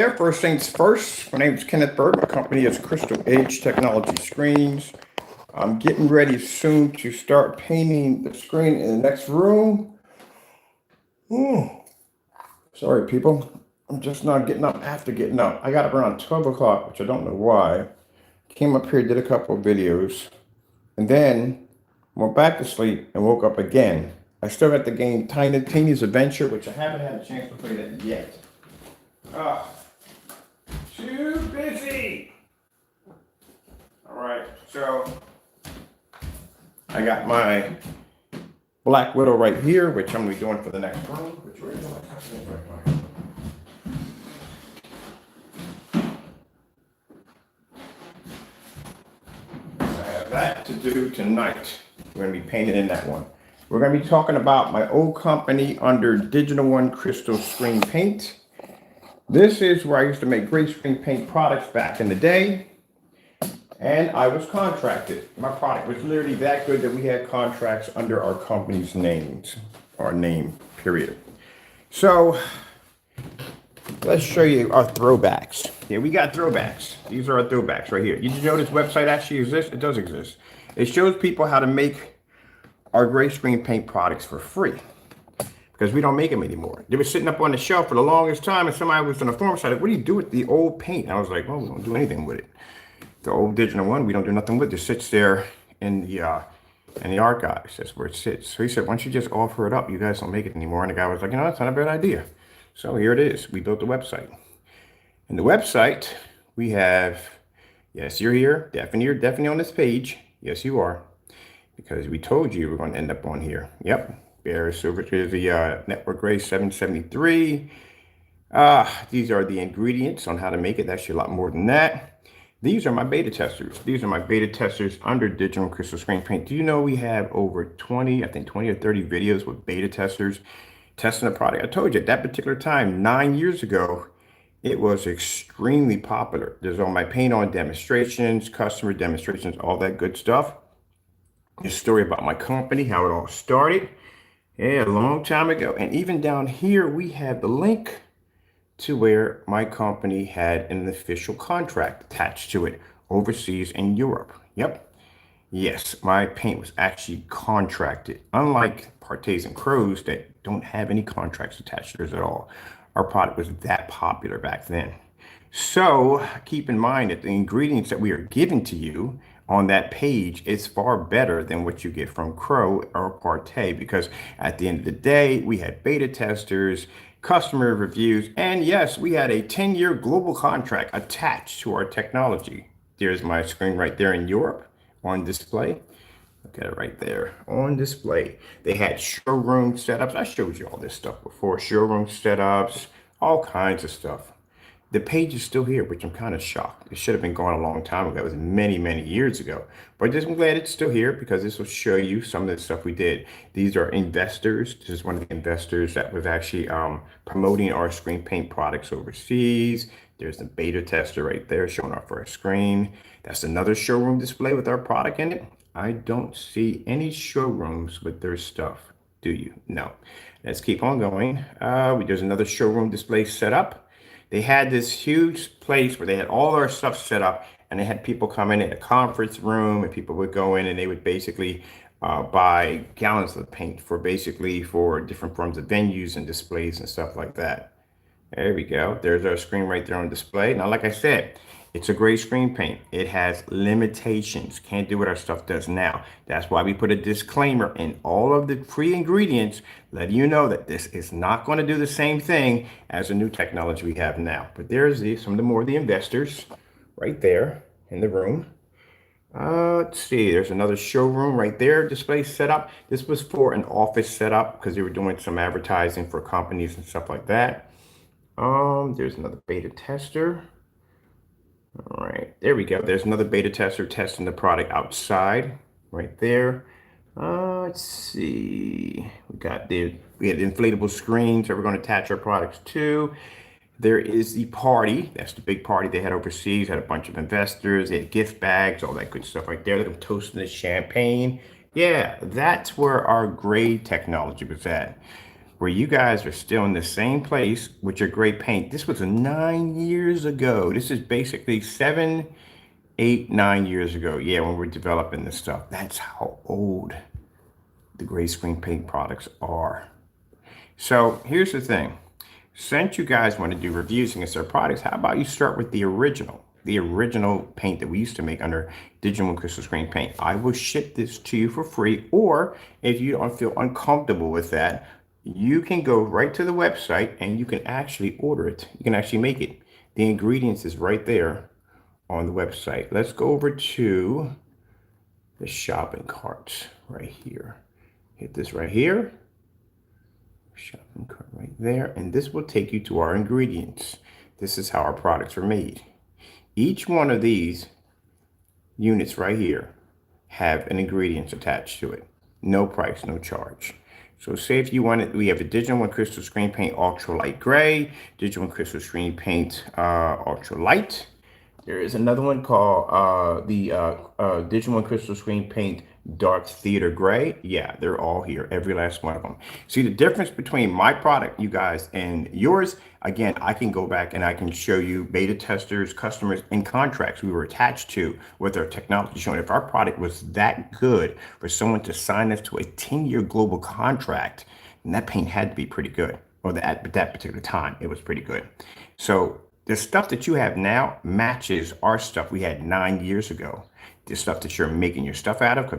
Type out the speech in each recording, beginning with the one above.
there. First things first, my name is Kenneth Bird. My company is Crystal Edge Technology Screens. I'm getting ready soon to start painting the screen in the next room. Sorry, people. I'm just not getting up after getting up. I got up around 12 o'clock, which I don't know why. Came up here, did a couple of videos, and then went back to sleep and woke up again. I still got the game Tiny Tina's Adventure, which I haven't had a chance to play that yet. Too busy. All right, so I got my Black Widow right here, which I'm gonna be doing for the next room. Which where is my costume right now? I have that to do tonight. We're gonna be painting in that one. We're gonna be talking about my old company under digital1crystal screen paint. This is where I used to make great screen paint products back in the day, and I was contracted. My product was literally that good that we had contracts under our company's names, our name, period. So let's show you our throwbacks. Yeah, we got throwbacks. These are our throwbacks right here. Did you know this website actually exists? It does exist. It shows people how to make our gray screen paint products for free, because we don't make them anymore. They were sitting up on the shelf for the longest time, and somebody was on the forum side, like, what do you do with the old paint? And I was like, well, we don't do anything with it. The old digital one, we don't do nothing with it. It sits there in the archives. That's where it sits. So he said, why don't you just offer it up? You guys don't make it anymore. And the guy was like, that's not a bad idea. So here it is. We built the website. And the website, we have, yes, you're here. Definitely on this page. Yes, you are. Because we told you we're going to end up on here. Yep. Bear Silver is the Network Gray 773. These are the ingredients on how to make it. That's a lot more than that. These are my beta testers. These are my beta testers under digital1crystal screen paint. Do you know we have over 20 or 30 videos with beta testers testing the product? I told you at that particular time, 9 years ago, it was extremely popular. There's all my paint on demonstrations, customer demonstrations, all that good stuff. A story about my company, how it all started. Yeah, a long time ago. And even down here, we have the link to where my company had an official contract attached to it overseas in Europe. Yep. Yes, my paint was actually contracted. Unlike Partay's and Crows that don't have any contracts attached to theirs at all. Our product was that popular back then. So keep in mind that the ingredients that we are giving to you on that page is far better than what you get from Crow or Partay, because at the end of the day, we had beta testers, customer reviews, and yes, we had a 10-year global contract attached to our technology. There's my screen right there in Europe on display. Look at it right there on display. They had showroom setups. I showed you all this stuff before. Showroom setups, all kinds of stuff. The page is still here, which I'm kind of shocked. It should have been gone a long time ago. It was many, many years ago. But I'm glad it's still here, because this will show you some of the stuff we did. These are investors. This is one of the investors that was actually promoting our screen paint products overseas. There's the beta tester right there showing our first screen. That's another showroom display with our product in it. I don't see any showrooms with their stuff. Do you? No. Let's keep on going. There's another showroom display set up. They had this huge place where they had all our stuff set up, and they had people come in a conference room, and people would go in and they would basically buy gallons of paint for different forms of venues and displays and stuff like that. There we go. There's our screen right there on display. Now, like I said, it's a gray screen paint. It has limitations. Can't do what our stuff does now. That's why we put a disclaimer in all of the free ingredients, letting you know that this is not going to do the same thing as the new technology we have now. But there's some of the more of the investors right there in the room. Let's see, there's another showroom right there, display setup. This was for an office setup because they were doing some advertising for companies and stuff like that. There's another beta tester. All right, there we go. There's another beta tester testing the product outside right there. Let's see. We had inflatable screens that we're going to attach our products to. There is the party. That's the big party they had overseas. Had a bunch of investors. They had gift bags, all that good stuff right there. They're toasting the champagne. Yeah, that's where our gray technology was at. where you guys are still in the same place with your gray paint. This was 9 years ago. This is basically 7, 8, 9 years ago. Yeah, when we're developing this stuff. That's how old the gray screen paint products are. So here's the thing. Since you guys want to do reviews against our products, how about you start with the original paint that we used to make under Digital 1Crystal Screen Paint. I will ship this to you for free, or if you don't feel uncomfortable with that, you can go right to the website and you can actually order it. You can actually make it. The ingredients is right there on the website. Let's go over to the shopping carts right here. Hit this right here. Shopping cart right there, and this will take you to our ingredients. This is how our products are made. Each one of these units right here have an ingredients attached to it. No price, no charge. So say if you want it, we have a Digital 1Crystal Screen Paint Ultra Light Gray, Digital 1Crystal Screen Paint Ultra Light. There is another one called the Digital 1Crystal Screen Paint Dark Theater Gray. Yeah, they're all here, every last one of them. See the difference between my product, you guys, and yours? Again, I can go back and I can show you beta testers, customers, and contracts we were attached to with our technology, showing if our product was that good for someone to sign us to a 10-year global contract, then that paint had to be pretty good. Or at that particular time, it was pretty good. So the stuff that you have now matches our stuff we had 9 years ago. The stuff that you're making your stuff out of,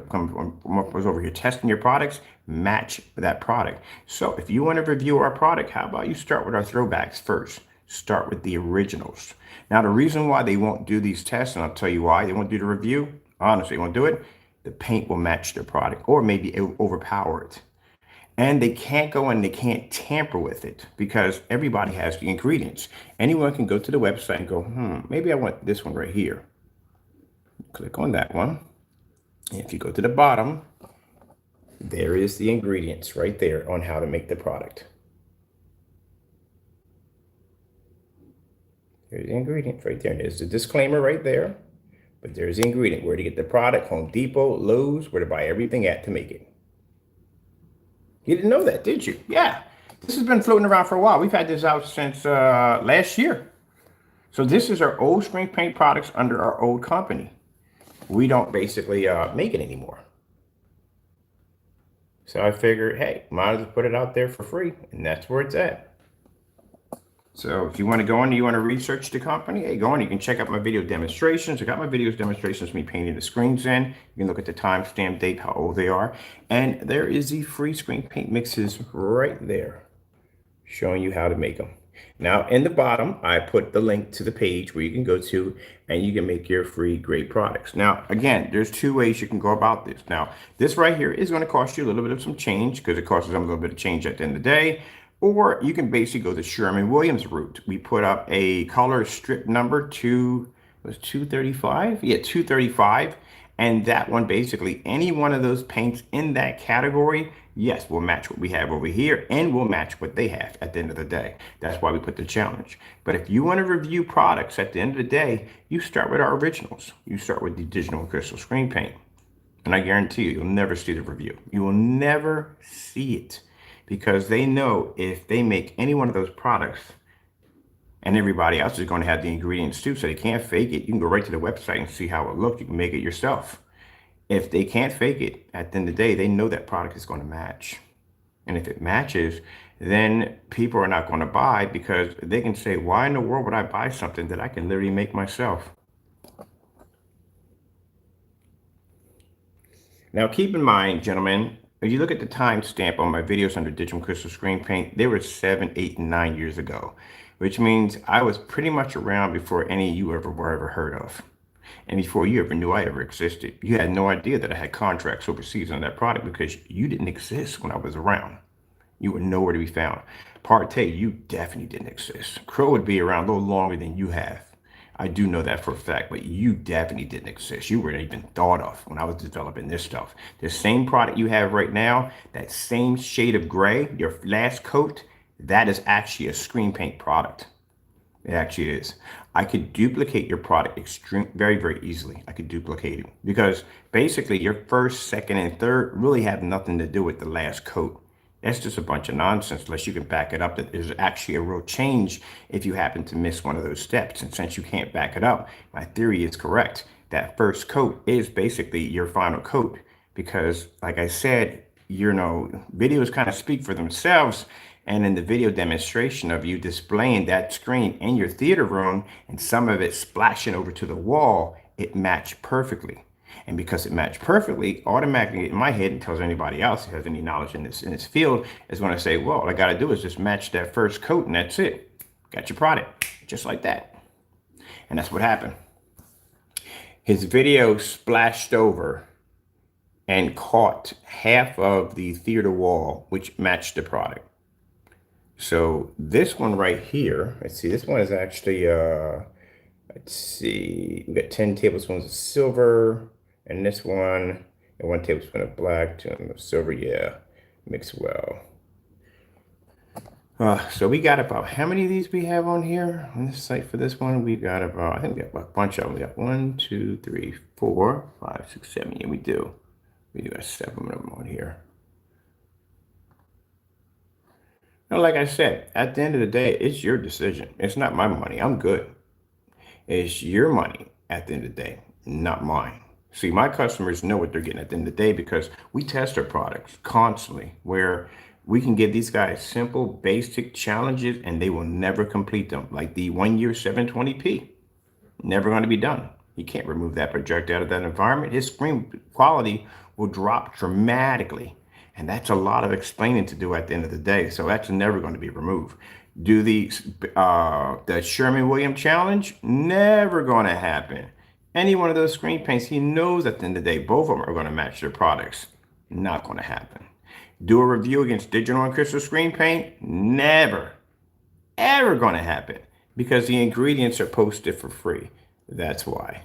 was over here testing your products, match that product. So if you want to review our product, how about you start with our throwbacks first? Start with the originals. Now, the reason why they won't do these tests, and I'll tell you why they won't do the review, honestly, they won't do it. The paint will match their product, or maybe it will overpower it. And they can't go and they can't tamper with it because everybody has the ingredients. Anyone can go to the website and go, maybe I want this one right here. Click on that one. And if you go to the bottom, there is the ingredients right there on how to make the product. There's the ingredient right there. There's the disclaimer right there. But there's the ingredient, where to get the product, Home Depot, Lowe's, where to buy everything at to make it. You didn't know that, did you? Yeah. This has been floating around for a while. We've had this out since last year. So this is our old screen paint products under our old company. We don't basically make it anymore. So I figured, hey, might as well put it out there for free. And that's where it's at. So if you want to go on, you want to research the company, hey, go on. You can check out my video demonstrations. I got my videos demonstrations, me painting the screens in. You can look at the timestamp date, how old they are. And there is the free screen paint mixes right there, showing you how to make them. Now, in the bottom, I put the link to the page where you can go to and you can make your free great products. Now, again, there's two ways you can go about this. Now, this right here is going to cost you a little bit of some change because it costs them a little bit of change at the end of the day. Or you can basically go the Sherman-Williams route. We put up a color strip number was 235? Yeah, 235. And that one, basically, any one of those paints in that category, yes, will match what we have over here and will match what they have at the end of the day. That's why we put the challenge. But if you want to review products at the end of the day, you start with our originals. You start with the Digital 1Crystal Screen Paint. And I guarantee you, you'll never see the review. You will never see it because they know if they make any one of those products, and everybody else is going to have the ingredients too, so they can't fake it. You can go right to the website and see how it looks. You can make it yourself. If they can't fake it, at the end of the day, they know that product is going to match. And if it matches, then people are not going to buy because they can say, why in the world would I buy something that I can literally make myself? Now, keep in mind, gentlemen, if you look at the timestamp on my videos under Digital 1Crystal Screen Paint, they were 7, 8, and 9 years ago, which means I was pretty much around before any of you were ever heard of. And before you ever knew I ever existed. You had no idea that I had contracts overseas on that product because you didn't exist when I was around. You were nowhere to be found. PARTAY, you definitely didn't exist. Crow would be around a little longer than you have. I do know that for a fact, but you definitely didn't exist. You weren't even thought of when I was developing this stuff. The same product you have right now, that same shade of gray, your last coat, that is actually a screen paint product. It actually is. I could duplicate your product very, very easily. I could duplicate it because basically your first, second, and third really have nothing to do with the last coat. That's just a bunch of nonsense unless you can back it up that there's actually a real change if you happen to miss one of those steps. And since you can't back it up, my theory is correct. That first coat is basically your final coat because, like I said, videos kind of speak for themselves. And in the video demonstration of you displaying that screen in your theater room and some of it splashing over to the wall, it matched perfectly. And because it matched perfectly, automatically in my head, and tells anybody else who has any knowledge in this field, is going to say, well, all I got to do is just match that first coat and that's it. Got your product, just like that. And that's what happened. His video splashed over and caught half of the theater wall, which matched the product. So this one right here, let's see, this one is actually, let's see, we got 10 tablespoons of silver, and this one, and 1 tablespoon of black, 2 of silver, yeah, mix well. So we got about, how many of these we have on here? On this site for this one, we got about, I think we got a bunch of them. We got 1, 2, 3, 4, 5, 6, 7, yeah, we do. We do have 7 of them on here. Now, like I said, at the end of the day, it's your decision. It's not my money. I'm good. It's your money at the end of the day, not mine. See, my customers know what they're getting at the end of the day because we test our products constantly where we can give these guys simple, basic challenges and they will never complete them. Like the 1 year 720p, never going to be done. You can't remove that projector out of that environment. His screen quality will drop dramatically. And that's a lot of explaining to do at the end of the day. So that's never going to be removed. Do the Sherman-Williams challenge? Never going to happen. Any one of those screen paints, he knows at the end of the day, both of them are going to match their products. Not going to happen. Do a review against digital and crystal screen paint? Never, ever going to happen because the ingredients are posted for free. That's why.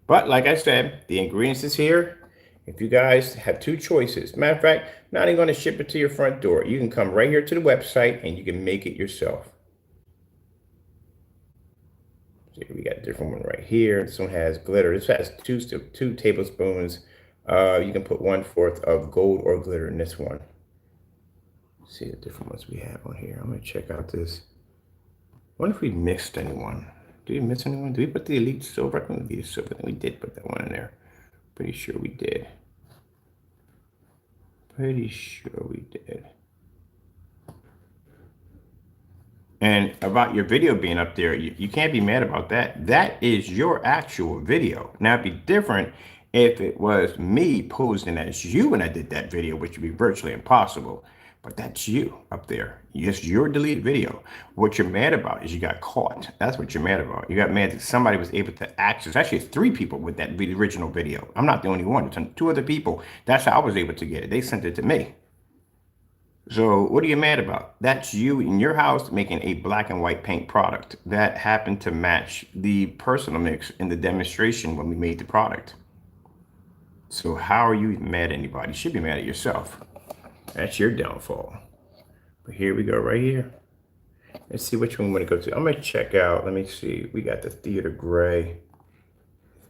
But like I said, the ingredients is here. If you guys have 2 choices, matter of fact, I'm not even going to ship it to your front door. You can come right here to the website and you can make it yourself. So we got a different one right here. This one has glitter. This has 2 tablespoons. You can put 1/4 of gold or glitter in this one. Let's see the different ones we have on here. I'm going to check out this. I wonder if we missed anyone. Did we miss anyone? Did we put the Elite Silver? I think the Silver. We did put that one in there. Pretty sure we did. Pretty sure we did. And about your video being up there, you can't be mad about that. That is your actual video. Now, it'd be different if it was me posing as you when I did that video, which would be virtually impossible. But that's you up there. It's your deleted video. What you're mad about is you got caught. That's what you're mad about. You got mad that somebody was able to access. Actually, 3 people with that original video. I'm not the only one. It's 2 other people. That's how I was able to get it. They sent it to me. So what are you mad about? That's you in your house making a black and white paint product that happened to match the personal mix in the demonstration when we made the product. So how are you mad at anybody? You should be mad at yourself. That's your downfall. But here we go right here. Let's see which one we want to go to. I'm going to check out. Let me see. We got the Theater Gray.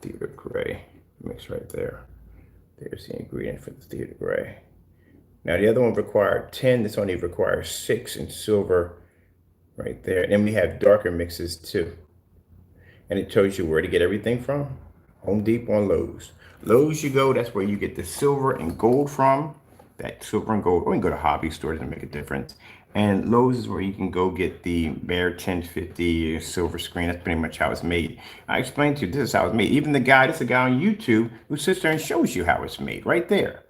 Theater Gray mix right there. There's the ingredient for the Theater Gray. Now the other one required 10. This only requires 6 in silver right there. And then we have darker mixes too. And it tells you where to get everything from. Home Depot and Lowe's. Lowe's you go, that's where you get the silver and gold from. That silver and gold, or you can go to hobby stores and make a difference. And Lowe's is where you can go get the Bear 1050 silver screen. That's pretty much how it's made. I explained to you, this is how it's made. Even the guy, this is a guy on YouTube who sits there and shows you how it's made right there.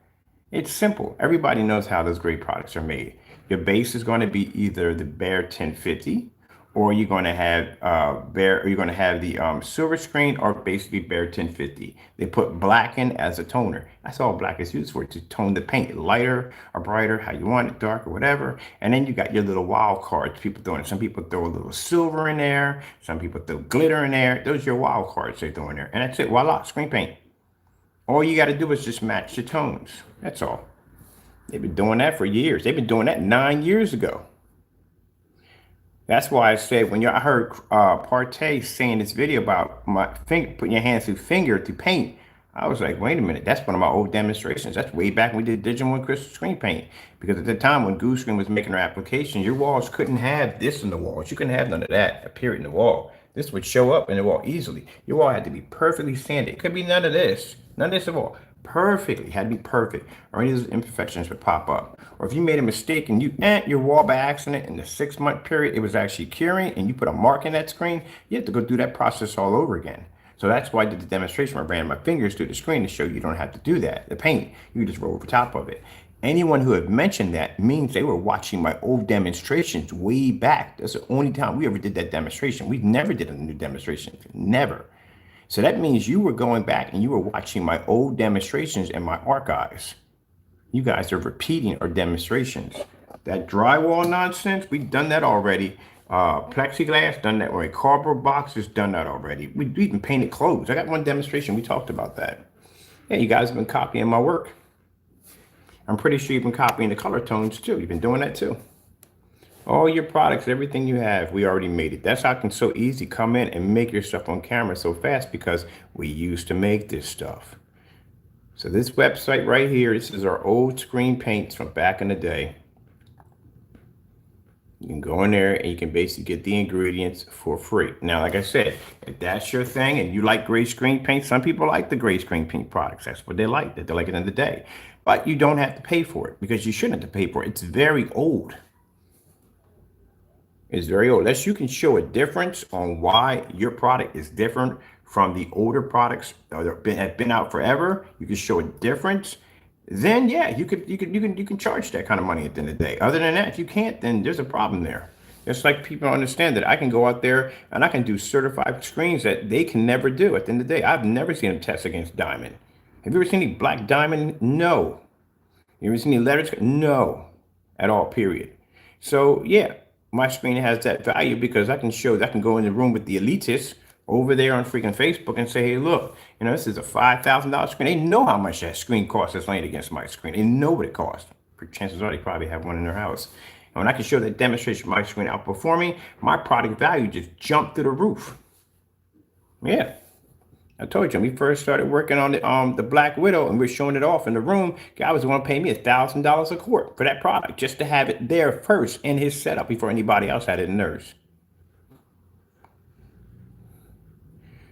It's simple. Everybody knows how those great products are made. Your base is going to be either the Bear 1050, or you're going to have the silver screen, or basically Bear 1050. They put black in as a toner. That's all black is used for, to tone the paint lighter or brighter, how you want it, dark or whatever. And then you got your little wild cards people throwing. Some people throw a little silver in there. Some people throw glitter in there. Those are your wild cards they throw in there. And that's it. Voila, screen paint. All you got to do is just match the tones. That's all. They've been doing that for years. They've been doing that 9 years ago. That's why I said when I heard PARTAY saying this video about my finger, putting your hands through finger to paint, I was like, wait a minute, that's one of my old demonstrations. That's way back when we did Digital One Crystal screen paint. Because at the time when Goo Screen was making their application, your walls couldn't have this in the walls. You couldn't have none of that appear in the wall. This would show up in the wall easily. Your wall had to be perfectly sanded. It could be none of this. None of this at all. Perfectly. Had to be perfect. Or any of those imperfections would pop up. Or if you made a mistake and you your wall by accident in the 6-month period, it was actually curing and you put a mark in that screen, you have to go through that process all over again. So that's why I did the demonstration where I ran my fingers through the screen to show you don't have to do that. The paint, you just roll over top of it. Anyone who had mentioned that means they were watching my old demonstrations way back. That's the only time we ever did that demonstration. We never did a new demonstration, never. So that means you were going back and you were watching my old demonstrations in my archives. You guys are repeating our demonstrations. That drywall nonsense, we've done that already. Plexiglass, done that already. Cardboard boxes, done that already. We even painted clothes. I got one demonstration. We talked about that. Yeah, you guys have been copying my work. I'm pretty sure you've been copying the color tones too. You've been doing that too. All your products, everything you have, we already made it. That's how it can so easy come in and make your stuff on camera so fast because we used to make this stuff. So this website right here, this is our old screen paints from back in the day. You can go in there and you can basically get the ingredients for free. Now, like I said, if that's your thing and you like gray screen paint, some people like the gray screen paint products. That's what they like. They like it in the day. But you don't have to pay for it because you shouldn't have to pay for it. It's very old. It's very old. Unless you can show a difference on why your product is different from the older products that have been out forever, you can show a difference. Then yeah, you can charge that kind of money at the end of the day. Other than that, if you can't, then there's a problem there. It's like people understand that I can go out there and I can do certified screens that they can never do. At the end of the day, I've never seen them test against diamond. Have you ever seen any black diamond? No. You ever seen any letters? No, at all, period. So yeah, my screen has that value because I can go in the room with the elitists over there on freaking Facebook and say, hey, look, this is a $5,000 screen. They know how much that screen costs that's laying against my screen. They know what it costs. Chances are they probably have one in their house. And when I can show that demonstration of my screen outperforming, my product value just jumped through the roof. Yeah. I told you, when we first started working on the Black Widow and we were showing it off in the room, guy was going to pay me $1,000 a quart for that product just to have it there first in his setup before anybody else had it in theirs.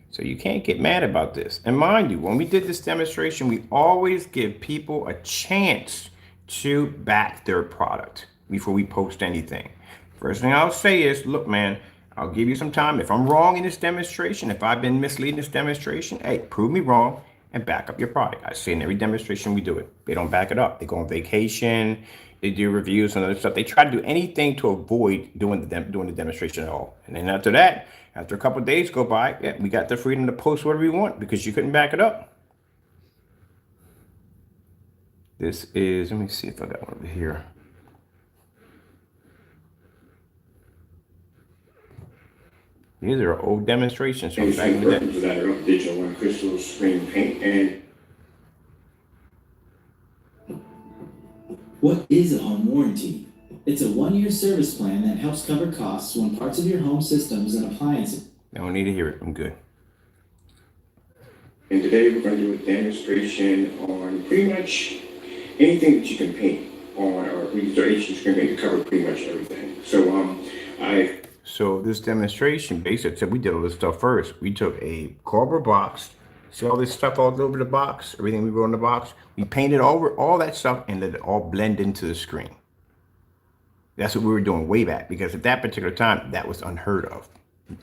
So you can't get mad about this. And mind you, when we did this demonstration, we always give people a chance to back their product before we post anything. First thing I'll say is, look, man, I'll give you some time. If I'm wrong in this demonstration, if I've been misleading this demonstration, hey, prove me wrong and back up your product. I say in every demonstration we do it. They don't back it up. They go on vacation. They do reviews and other stuff. They try to do anything to avoid doing the demonstration at all. And then after that, after a couple of days go by, yeah, we got the freedom to post whatever we want because you couldn't back it up. This is, let me see if I got one over here. These are old demonstrations from back in the day. That are up Digital One Crystal screen paint. And what is a home warranty? It's a 1-year service plan that helps cover costs when parts of your home systems and appliances. I don't need to hear it. I'm good. And today we're going to do a demonstration on pretty much anything that you can paint on, or we use our HD screen paint to cover pretty much everything. So this demonstration basically said we did all this stuff first. We took a cardboard box, see all this stuff all over the box, everything we wrote in the box. We painted over all that stuff and let it all blend into the screen. That's what we were doing way back because at that particular time, that was unheard of.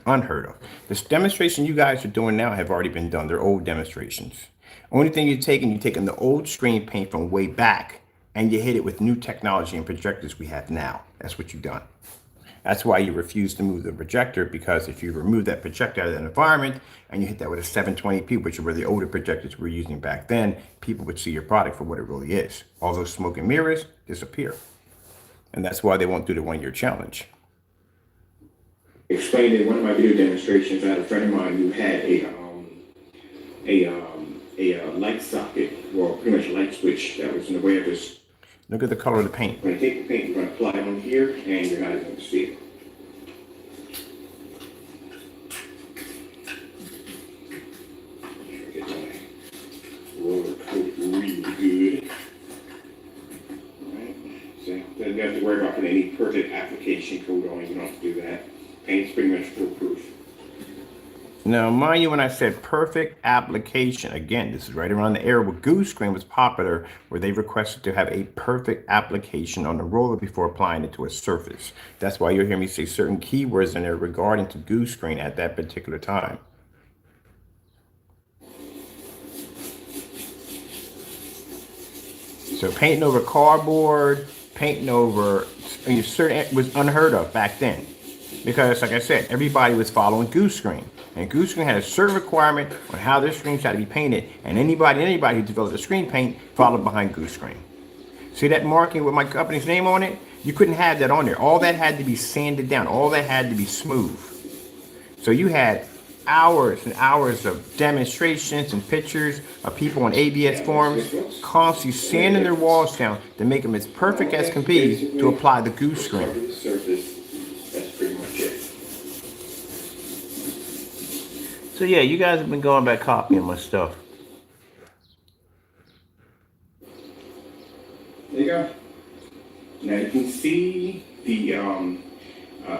Unheard of. This demonstration you guys are doing now have already been done. They're old demonstrations. Only thing you're taking the old screen paint from way back and you hit it with new technology and projectors we have now. That's what you've done. That's why you refuse to move the projector, because if you remove that projector out of that environment and you hit that with a 720p, which were the older projectors we were using back then, people would see your product for what it really is. All those smoke and mirrors disappear. And that's why they won't do the 1-year challenge. Explained in one of my video demonstrations, I had a friend of mine who had a light socket, or pretty much a light switch that was in the way of his. Look at the color of the paint. We're going to take the paint, we're going to apply it on here, and you're not even going to see it. any perfect application code on it. You don't have to do that. Paint's pretty much foolproof. Now, mind you, when I said perfect application, again, this is right around the era where Goo Screen was popular, where they requested to have a perfect application on the roller before applying it to a surface. That's why you'll hear me say certain keywords in there regarding to Goo Screen at that particular time. So painting over cardboard, painting over certain was unheard of back then. Because, like I said, everybody was following Goo Screen. And Goo Screen had a certain requirement on how their screens had to be painted. And anybody who developed a screen paint followed behind Goo Screen. See that marking with my company's name on it? You couldn't have that on there. All that had to be sanded down. All that had to be smooth. So you had hours and hours of demonstrations and pictures of people on ABS forums constantly sanding their walls down to make them as perfect as can be to apply the Goo Screen. That's pretty much it. So yeah, you guys have been going back copying my stuff. There you go. Now you can see the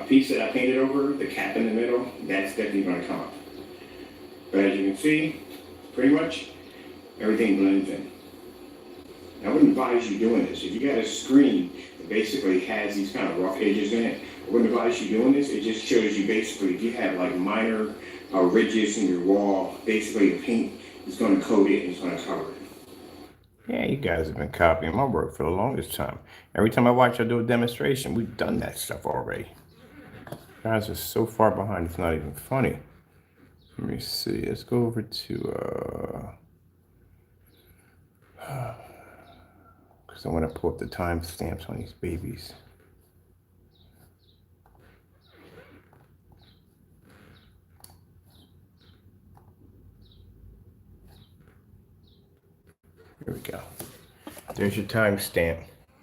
piece that I painted over, the cap in the middle, that's definitely going to come up. But as you can see, pretty much everything blends in. Now, I wouldn't advise you doing this. If you got a screen that basically has these kind of rough edges in it, I wouldn't advise you doing this. It just shows you basically if you have like minor ridges in your wall, basically the paint is going to coat it and it's going to cover it. Yeah, you guys have been copying my work for the longest time. Every time I watch you do a demonstration, we've done that stuff already. You guys are so far behind, it's not even funny. Let me see. Let's go over to because I want to pull up the timestamps on these babies. Here we go. There's your timestamp.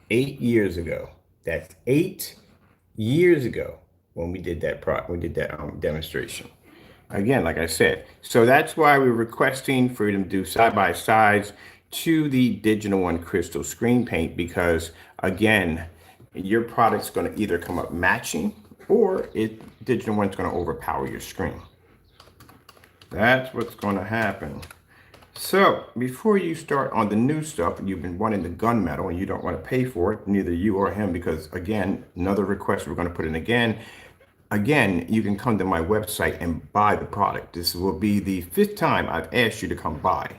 8 years ago. That's 8 years ago when we did that demonstration. Again, like I said, so that's why we're requesting for you to do side-by-sides to the Digital 1 Crystal screen paint, because again, your product's going to either come up matching or Digital 1's going to overpower your screen. That's what's going to happen. So before you start on the new stuff, you've been wanting the gunmetal and you don't want to pay for it, neither you or him, because again, another request we're going to put in again, you can come to my website and buy the product. This will be the 5th time I've asked you to come buy.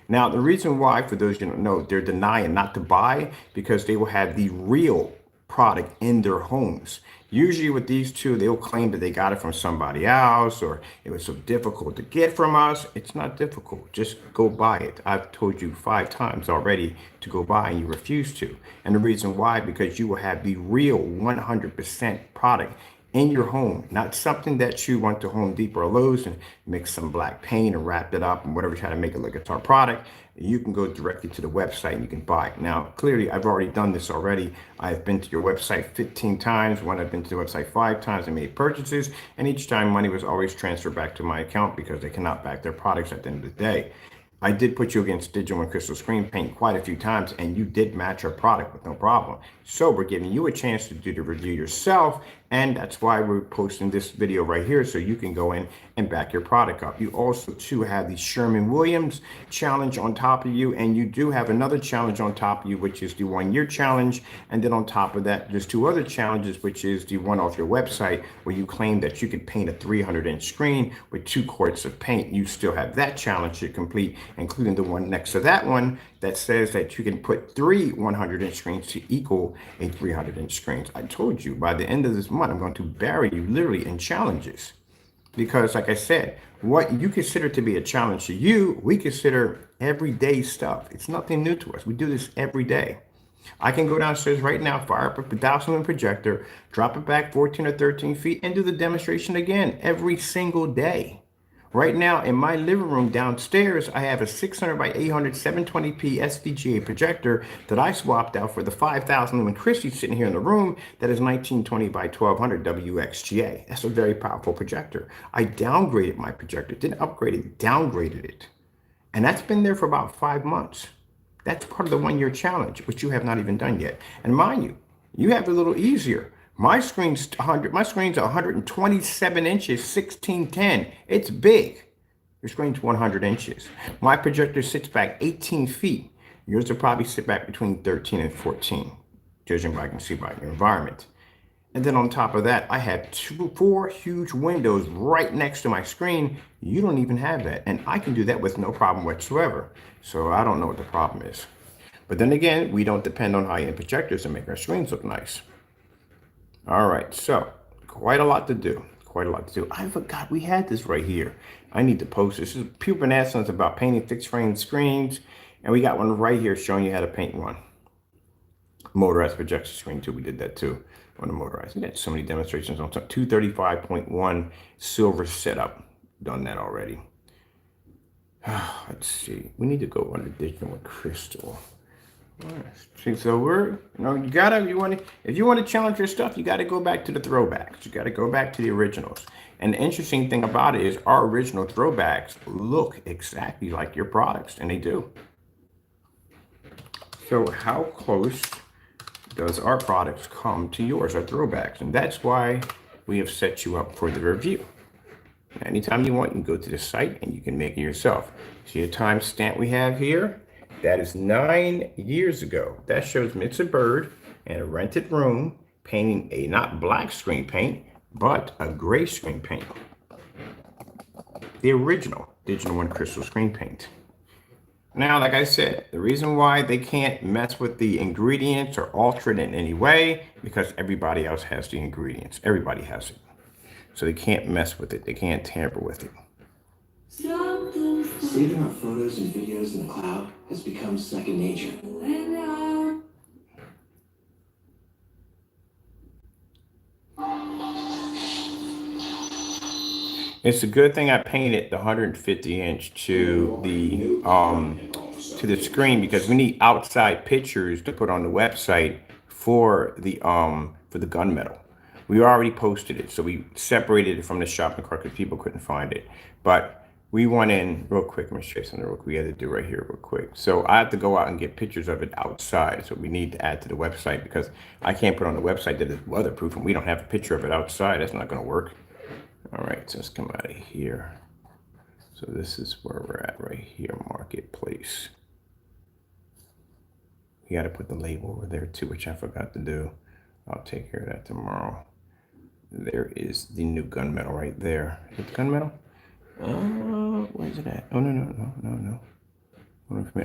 Now, the reason why, for those who don't know, they're denying not to buy, because they will have the real product in their homes. Usually with these two, they'll claim that they got it from somebody else, or it was so difficult to get from us. It's not difficult. Just go buy it. I've told you 5 times already to go buy and you refuse to. And the reason why, because you will have the real 100% product in your home, not something that you went to Home Depot or Lowe's and mix some black paint and wrap it up and whatever, try to make it look like it's our product. You can go directly to the website and you can buy it. Now, clearly, I've already done this already. I've been to your website 15 times. When I've been to the website 5 times and made purchases, and each time money was always transferred back to my account because they cannot back their products at the end of the day. I did put you against Digital 1 Crystal screen paint quite a few times, and you did match our product with no problem. So we're giving you a chance to do the review yourself, and that's why we're posting this video right here, so you can go in and back your product up. You also too have the Sherman-Williams challenge on top of you, and you do have another challenge on top of you, which is the 1-year challenge. And then on top of that, there's 2 other challenges, which is the one off your website where you claim that you could paint a 300-inch screen with 2 quarts of paint. You still have that challenge to complete, including the one next to that one that says that you can put 3 100-inch screens to equal a 300-inch screen. I told you by the end of this month, I'm going to bury you literally in challenges. Because like I said, what you consider to be a challenge to you, we consider everyday stuff. It's nothing new to us. We do this every day. I can go downstairs right now, fire up a 1,000-lumen projector, drop it back 14 or 13 feet, and do the demonstration again every single day. Right now in my living room downstairs, I have a 600 by 800 720p SVGA projector that I swapped out for the 5,000 lumen Christie sitting here in the room that is 1920 by 1200 WXGA. That's a very powerful projector. I downgraded my projector, didn't upgrade it, downgraded it. And that's been there for about 5 months. That's part of the 1-year challenge, which you have not even done yet. And mind you, You have it a little easier. My screen's 100. My screen's 127 inches, 1610. It's big. Your screen's 100 inches. My projector sits back 18 feet. Yours will probably sit back between 13 and 14, judging by I can see by your environment. And then on top of that, I have four huge windows right next to my screen. You don't even have that. And I can do that with no problem whatsoever. So I don't know what the problem is. But then again, we don't depend on high-end projectors to make our screens look nice. All right, so quite a lot to do. Quite a lot to do. I forgot we had this right here. I need to post this. People have been asking us about painting fixed frame screens. And we got one right here showing you how to paint one. Motorized projection screen too. We did that too on the motorized. We got so many demonstrations on 235.1 silver setup. Done that already. Let's see. We need to go on the digital one crystal. So we're, if you want to challenge your stuff, you got to go back to the throwbacks. You got to go back to the originals. And the interesting thing about it is our original throwbacks look exactly like your products, and they do. So how close does our products come to yours, our throwbacks? And that's why we have set you up for the review. Anytime you want, you can go to the site and you can make it yourself. See the timestamp we have here? That is 9 years ago. That shows me it's a bird in a rented room painting a not black screen paint, but a gray screen paint. The original Digital One Crystal screen paint. Now, like I said, the reason why they can't mess with the ingredients or alter it in any way, because everybody else has the ingredients. Everybody has it. So they can't mess with it. They can't tamper with it. Saving our photos and videos in the cloud has become second nature. It's a good thing I painted the 150 inch to the screen, because we need outside pictures to put on the website for the gunmetal. We already posted it, so we separated it from the shopping cart because people couldn't find it. But we went in real quick. Let me show you something real quick. We had to do right here real quick. So I have to go out and get pictures of it outside. So we need to add to the website, because I can't put on the website that it's weatherproof and we don't have a picture of it outside. That's not going to work. All right, so let's come out of here. So this is where we're at right here, marketplace. You got to put the label over there too, which I forgot to do. I'll take care of that tomorrow. There is the new gunmetal right there. Is it gunmetal? Where's it at? Oh, no.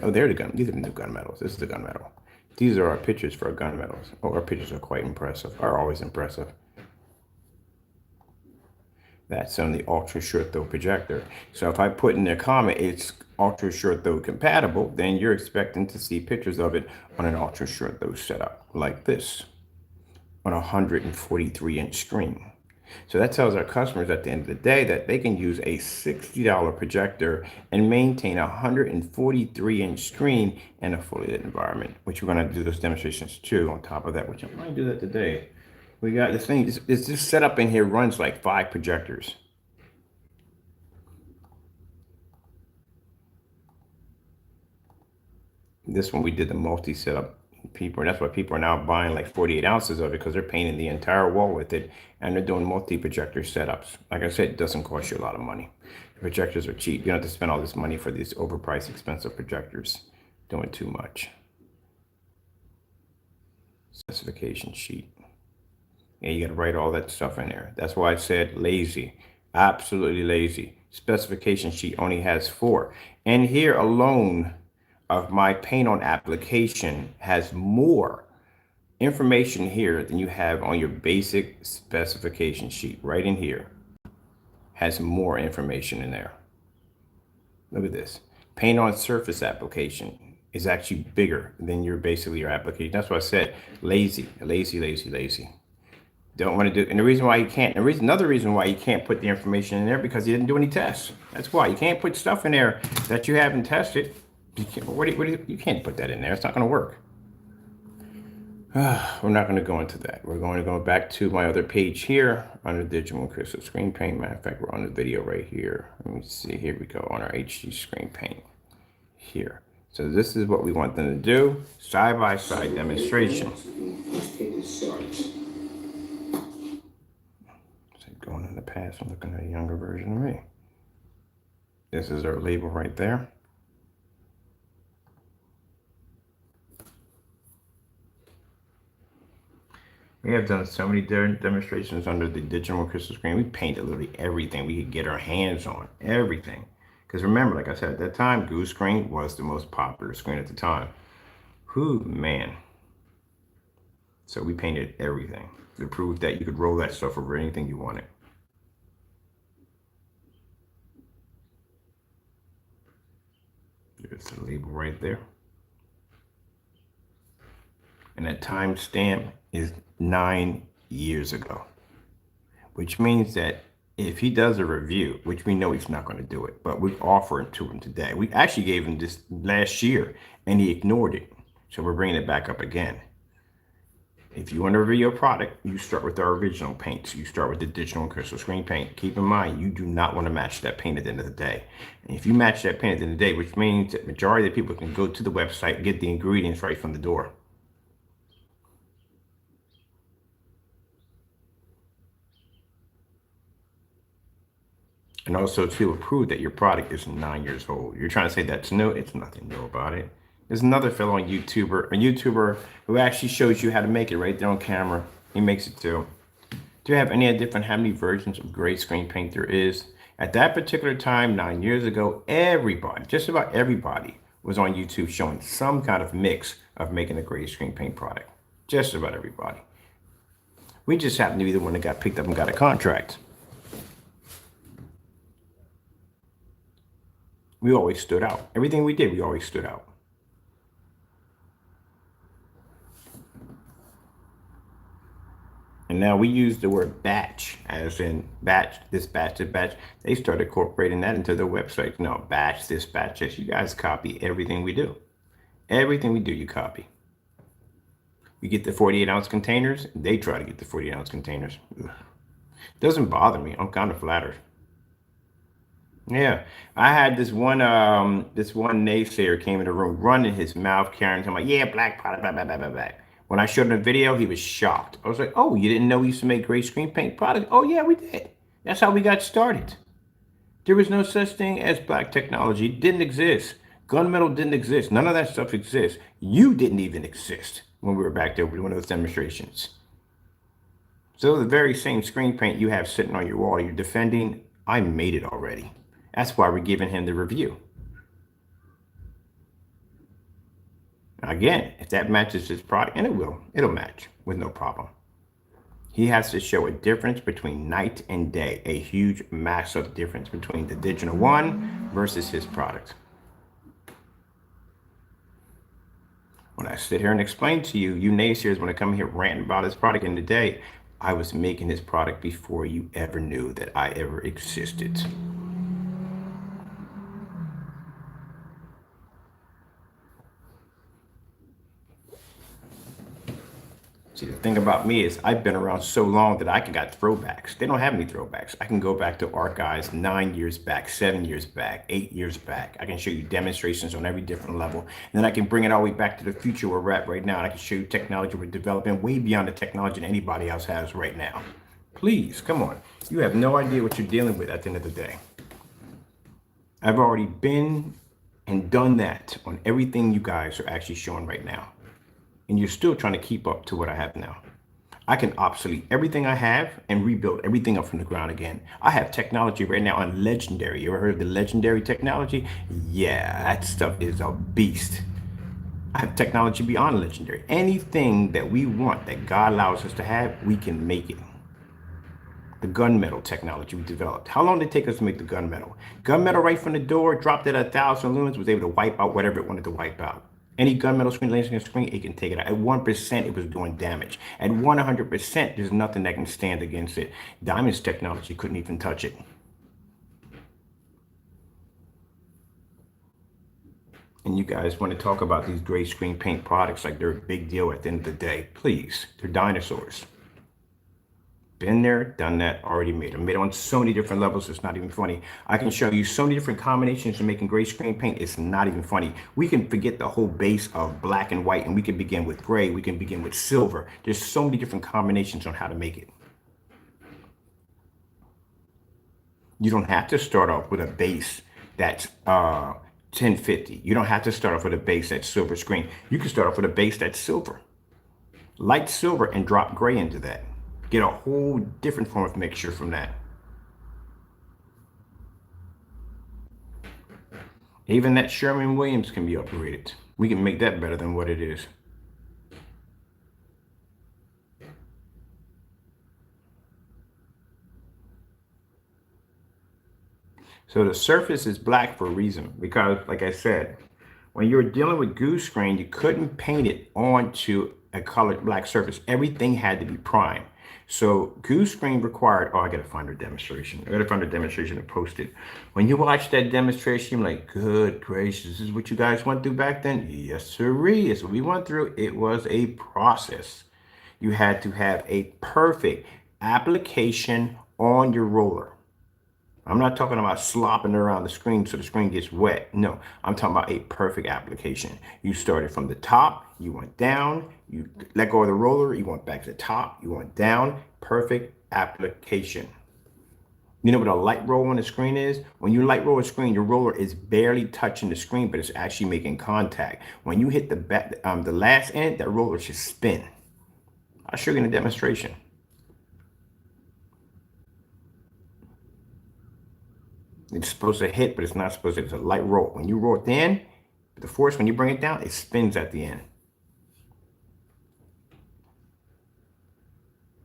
Oh, there the gun. These are the new gunmetals. This is the gunmetal. These are our pictures for our gunmetals. Oh, our pictures are quite impressive. Are always impressive. That's on the ultra short throw projector. So if I put in a comment, it's ultra short throw compatible, then you're expecting to see pictures of it on an ultra short throw setup like this on a 143 inch screen. So that tells our customers at the end of the day that they can use a $60 projector and maintain a 143 inch screen in a fully lit environment, which we're going to do those demonstrations too on top of that, which I'm going to do that today. We got this thing, this setup in here runs like 5 projectors. This one we did the multi setup. People, that's why people are now buying like 48 ounces of it, because they're painting the entire wall with it, and they're doing multi-projector setups. Like I said, it doesn't cost you a lot of money. The projectors are cheap. You don't have to spend all this money for these overpriced, expensive projectors. Doing too much. Specification sheet. And you got to write all that stuff in there. That's why I said lazy. Absolutely lazy. Specification sheet only has 4. And here alone of my paint on application has more information here than you have on your basic specification sheet. Right in here has more information in there. Look at this. Paint on surface application is actually bigger than your application. That's why I said lazy. Don't want to do, and the reason why you can't, another reason why you can't put the information in there, because you didn't do any tests. That's why you can't put stuff in there that you haven't tested. You can't put that in there. It's not going to work. We're not going to go into that. We're going to go back to my other page here under Digital one crystal screen paint. Matter of fact, we're on the video right here. Let me see. Here we go on our HD screen paint here. So this is what we want them to do. Side-by-side demonstration. Going in the past, I'm looking at a younger version of me. This is our label right there. We have done so many demonstrations under the digital crystal screen. We painted literally everything we could get our hands on, everything. Because remember, like I said, at that time, Goose Screen was the most popular screen at the time. Whew, man. So we painted everything to prove that you could roll that stuff over anything you wanted. There's the label right there. And that timestamp is 9 years ago, which means that if he does a review, which we know he's not going to do it, but we offer it to him today. We actually gave him this last year and he ignored it. So we're bringing it back up again. If you want to review your product, you start with our original paints. You start with the digital and crystal screen paint. Keep in mind, you do not want to match that paint at the end of the day. And if you match that paint at the end of the day, which means that majority of the people can go to the website and get the ingredients right from the door. And also to prove that your product is 9 years old. You're trying to say that's new. It's nothing new about it. There's another fellow on YouTuber who actually shows you how to make it right there on camera. He makes it too. Do you have any idea how many versions of gray screen paint there is? At that particular time, 9 years ago, everybody, just about everybody, was on YouTube showing some kind of mix of making a gray screen paint product. Just about everybody. We just happened to be the one that got picked up and got a contract. We always stood out. Everything we did, we always stood out. And now we use the word batch, as in batch, this batch, this batch. They started incorporating that into their website. No, batch, this batch, this. You guys copy everything we do. Everything we do, you copy. You get the 48-ounce containers. They try to get the 48-ounce containers. Ugh. Doesn't bother me. I'm kind of flattered. Yeah, I had this one naysayer came in the room, running his mouth, carrying him like, yeah, black product, blah, blah, blah, blah, blah. When I showed him the video, he was shocked. I was like, oh, you didn't know we used to make gray screen paint products? Oh, yeah, we did. That's how we got started. There was no such thing as black technology. It didn't exist. Gunmetal didn't exist. None of that stuff exists. You didn't even exist when we were back there with one of those demonstrations. So the very same screen paint you have sitting on your wall you're defending, I made it already. That's why we're giving him the review. Again, if that matches his product, and it'll match with no problem. He has to show a difference between night and day, a huge, massive difference between the digital one versus his product. When I sit here and explain to you, you naysayers want to come here ranting about his product in the day, I was making his product before you ever knew that I ever existed. See, the thing about me is I've been around so long that I can got throwbacks. They don't have any throwbacks. I can go back to archives 9 years back, 7 years back, 8 years back. I can show you demonstrations on every different level. And then I can bring it all the way back to the future where we're at right now. And I can show you technology we're developing way beyond the technology that anybody else has right now. Please, come on. You have no idea what you're dealing with at the end of the day. I've already been and done that on everything you guys are actually showing right now. And you're still trying to keep up to what I have now. I can obsolete everything I have and rebuild everything up from the ground again. I have technology right now on Legendary. You ever heard of the Legendary technology? Yeah, that stuff is a beast. I have technology beyond Legendary. Anything that we want, that God allows us to have, we can make it. The gunmetal technology we developed. How long did it take us to make the gunmetal? Gunmetal right from the door, dropped it at 1,000 lumens, was able to wipe out whatever it wanted to wipe out. Any gunmetal screen, laser screen, it can take it out. At 1%, it was doing damage. At 100%, there's nothing that can stand against it. Diamond's technology couldn't even touch it. And you guys want to talk about these gray screen paint products like they're a big deal at the end of the day. Please, they're dinosaurs. Been there, done that, already made them. Made on so many different levels, it's not even funny. I can show you so many different combinations of making gray screen paint, it's not even funny. We can forget the whole base of black and white, and we can begin with gray, we can begin with silver. There's so many different combinations on how to make it. You don't have to start off with a base that's 1050. You don't have to start off with a base that's silver screen. You can start off with a base that's silver. Light silver and drop gray into that. Get a whole different form of mixture from that. Even that Sherwin-Williams can be upgraded. We can make that better than what it is. So the surface is black for a reason, because like I said, when you were dealing with goose grain, you couldn't paint it onto a colored black surface. Everything had to be prime. So goose grain required, oh, I gotta find a demonstration. I gotta find a demonstration and post it. When you watch that demonstration, you're like, good gracious, this is what you guys went through back then? Yes, sirree, it's what we went through. It was a process. You had to have a perfect application on your roller. I'm not talking about slopping around the screen so the screen gets wet. No, I'm talking about a perfect application. You started from the top, you went down, you let go of the roller, you went back to the top, you went down, perfect application. You know what a light roll on the screen is? When you light roll a screen, your roller is barely touching the screen, but it's actually making contact. When you hit the last end, that roller should spin. I'll show you in a demonstration. It's supposed to hit, but it's not supposed to. It's a light roll. When you roll it in, the force, when you bring it down, it spins at the end.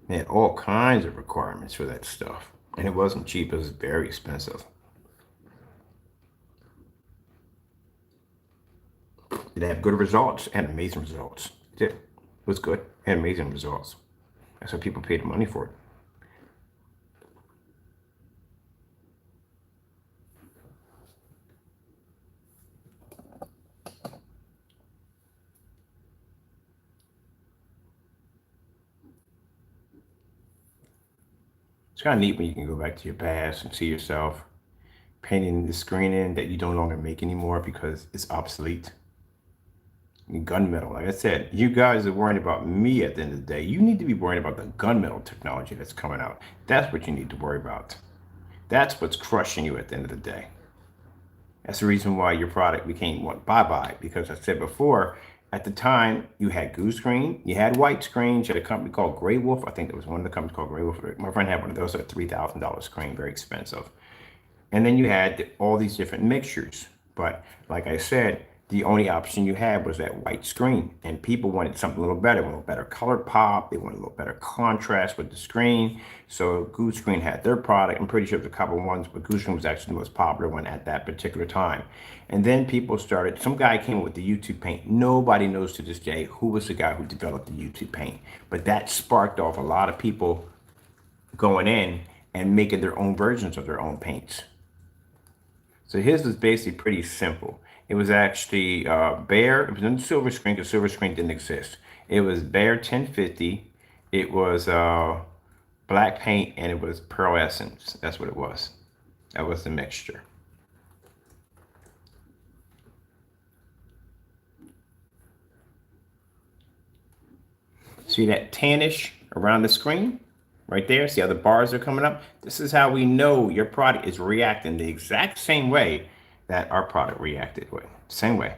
They had all kinds of requirements for that stuff. And it wasn't cheap, it was very expensive. Did it have good results? It had amazing results. It did. It was good. It had amazing results. That's why people paid money for it. It's kind of neat when you can go back to your past and see yourself painting the screen in that you no longer make anymore because it's obsolete. Gunmetal, like I said, you guys are worrying about me at the end of the day. You need to be worrying about the gunmetal technology that's coming out. That's what you need to worry about. That's what's crushing you at the end of the day. That's the reason why your product became what bye-bye, because I said before, at the time, you had goose green, you had white screens, you had a company called Gray Wolf. I think there was one of the companies called Gray Wolf. My friend had one of those at $3,000 screen, very expensive. And then you had all these different mixtures. But like I said, the only option you had was that white screen. And people wanted something a little better, a little better color pop. They wanted a little better contrast with the screen. So Goose Green had their product. I'm pretty sure there's a couple ones, but Goose Green was actually the most popular one at that particular time. And then people started, some guy came up with the YouTube paint. Nobody knows to this day who was the guy who developed the YouTube paint. But that sparked off a lot of people going in and making their own versions of their own paints. So his was basically pretty simple. It was actually Bear. It was in the silver screen because silver screen didn't exist. It was Bear 1050. It was black paint, and it was pearl essence. That's what it was. That was the mixture. See that tannish around the screen? Right there, see how the bars are coming up? This is how we know your product is reacting the exact same way that our product reacted with. Same way.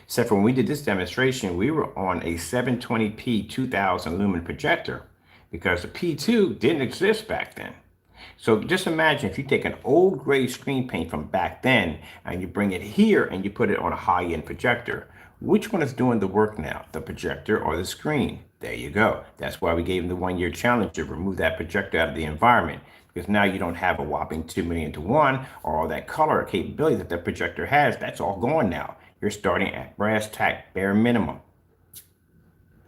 Except for when we did this demonstration, we were on a 720p 2000 lumen projector because the P2 didn't exist back then. So just imagine if you take an old gray screen paint from back then and you bring it here and you put it on a high-end projector. Which one is doing the work now, the projector or the screen? There you go. That's why we gave them the 1-year challenge to remove that projector out of the environment, because now you don't have a whopping 2 million to 1 or all that color capability that the projector has. That's all gone now. You're starting at brass tack, bare minimum.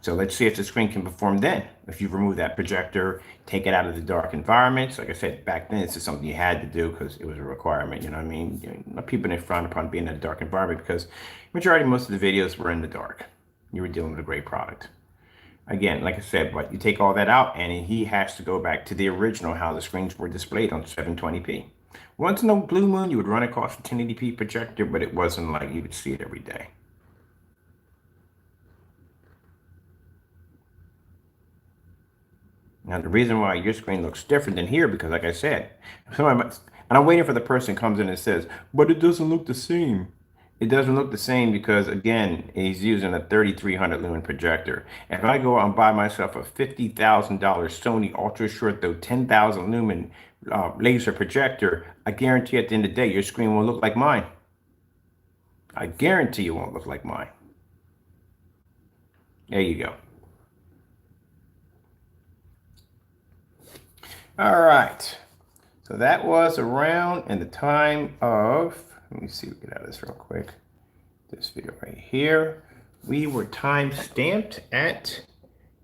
So let's see if the screen can perform then. If you remove that projector, take it out of the dark environments. Like I said, back then, this is something you had to do because it was a requirement. You know what I mean? You know, people didn't frown upon being in a dark environment because most of the videos were in the dark. You were dealing with a great product. Again, like I said, but you take all that out and he has to go back to the original, how the screens were displayed on 720p. Once in a blue moon, you would run across a 1080p projector, but it wasn't like you would see it every day. Now, the reason why your screen looks different than here, because like I said, and I'm waiting for the person comes in and says, but it doesn't look the same. It doesn't look the same because, again, he's using a 3300 lumen projector. If I go out and buy myself a $50,000 Sony ultra short, though 10,000 lumen laser projector, I guarantee at the end of the day, your screen won't look like mine. I guarantee it won't look like mine. There you go. All right. So that was around in the time of, let me see, we get out of this real quick. This video right here. We were time stamped at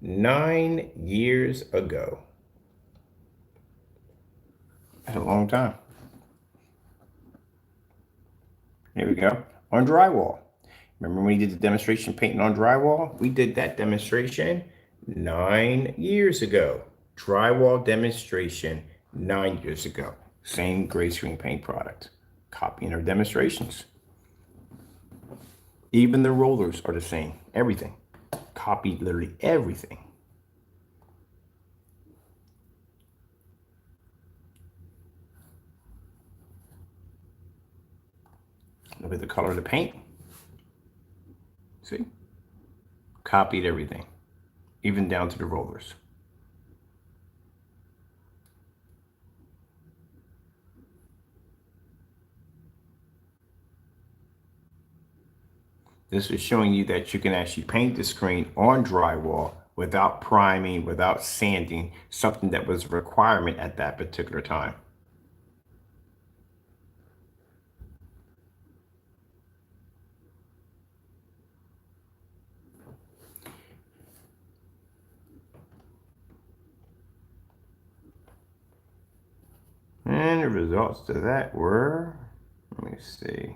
9 years ago. That's a long time. Here we go. On drywall. Remember when we did the demonstration painting on drywall? We did that demonstration 9 years ago. Drywall demonstration 9 years ago. Same gray screen paint product. Copying our demonstrations. Even the rollers are the same. Everything. Copied literally everything. Look at the color of the paint. See? Copied everything. Even down to the rollers. This is showing you that you can actually paint the screen on drywall without priming, without sanding, something that was a requirement at that particular time. And the results to that were, let me see.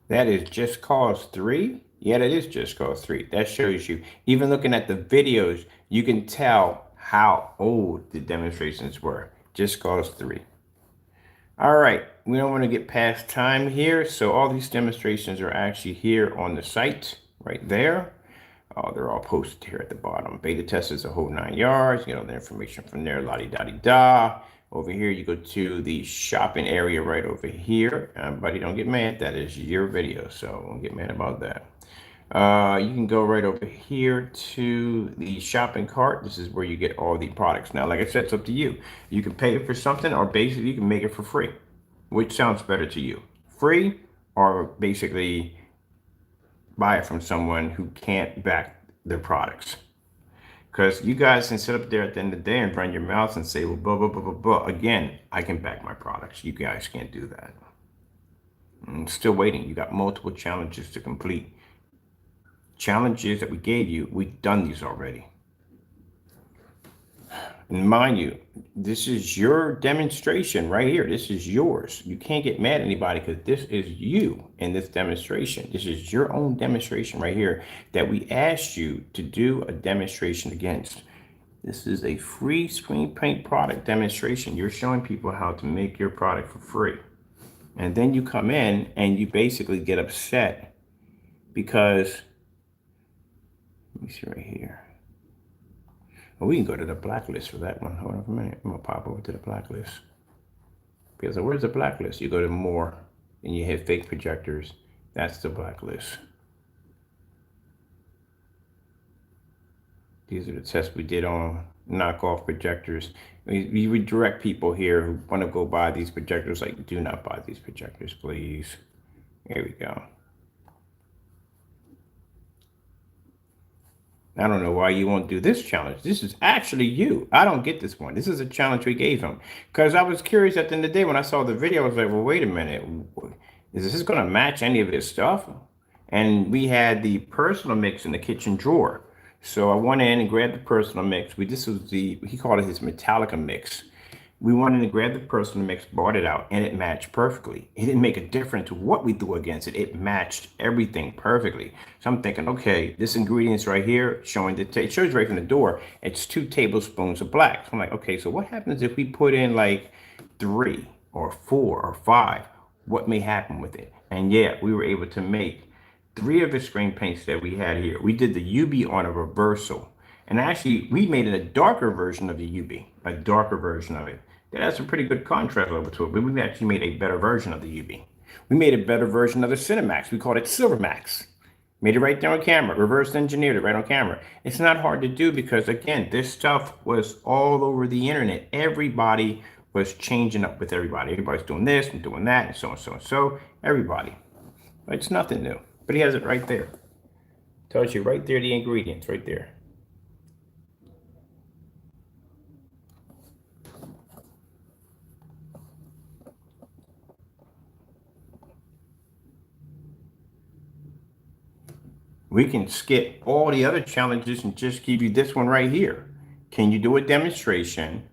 That is Just Cause 3. Yeah, that is Just Cause 3. That shows you, even looking at the videos, you can tell how old the demonstrations were. Just Cause 3. All right, we don't want to get past time here. So all these demonstrations are actually here on the site right there. They're all posted here at the bottom. Beta test is a whole 9 yards. You get all the information from there, la-di-da-di-da. Over here, you go to the shopping area right over here. Buddy, don't get mad. That is your video, so don't get mad about that. You can go right over here to the shopping cart. This is where you get all the products. Now, like I said, it's up to you. You can pay for something, or basically you can make it for free. Which sounds better to you? Free, or basically buy it from someone who can't back their products? Because you guys can sit up there at the end of the day and run your mouths and say, well, blah, blah, blah, blah, blah. Again, I can back my products. You guys can't do that. I'm still waiting. You got multiple challenges to complete. Challenges that we gave you, we've done these already. And mind you, this is your demonstration right here. This is yours. You can't get mad at anybody because this is you in this demonstration. This is your own demonstration right here that we asked you to do a demonstration against. This is a free screen paint product demonstration. You're showing people how to make your product for free. And then you come in and you basically get upset because, let me see right here. Well, we can go to the blacklist for that one. Hold on for a minute. I'm gonna pop over to the blacklist. Because where's the blacklist? You go to more and you hit fake projectors. That's the blacklist. These are the tests we did on knockoff projectors. We redirect people here who want to go buy these projectors, like, do not buy these projectors, please. Here we go. I don't know why you won't do this challenge. This is actually you. I don't get this one. This is a challenge we gave him. Because I was curious at the end of the day when I saw the video, I was like, well, wait a minute. Is this going to match any of his stuff? And we had the personal mix in the kitchen drawer. So I went in and grabbed the personal mix. This was he called it his Metallica mix. We wanted to grab the person mix, brought it out, and it matched perfectly. It didn't make a difference what we threw against it. It matched everything perfectly. So I'm thinking, okay, this ingredient's right here, showing it shows right from the door, it's 2 tablespoons of black. So I'm like, okay, so what happens if we put in like 3 or 4 or 5? What may happen with it? And yeah, we were able to make 3 of the screen paints that we had here. We did the UB on a reversal. And actually, we made it a darker version of the UB, a darker version of it. That has a pretty good contrast level to it, but we actually made a better version of the UV. We made a better version of the Cinemax. We called it Silvermax. Made it right there on camera, reverse engineered it right on camera. It's not hard to do because, again, this stuff was all over the internet. Everybody was changing up with everybody. Everybody's doing this and doing that and so and so and so. Everybody. It's nothing new, but he has it right there. Tells you right there the ingredients right there. We can skip all the other challenges and just give you this one right here. Can you do a demonstration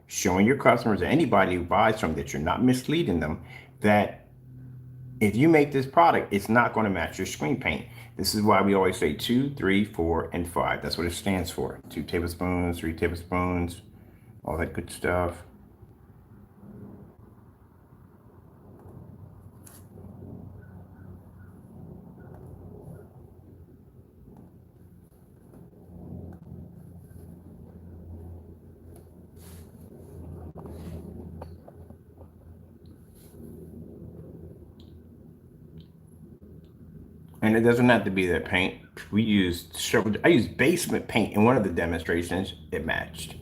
showing your customers or anybody who buys from that you're not misleading them that if you make this product, it's not going to match your screen paint. This is why we always say 2, 3, 4, and 5. That's what it stands for. 2 tablespoons, 3 tablespoons, all that good stuff. And it doesn't have to be that paint. I used basement paint in one of the demonstrations. It matched.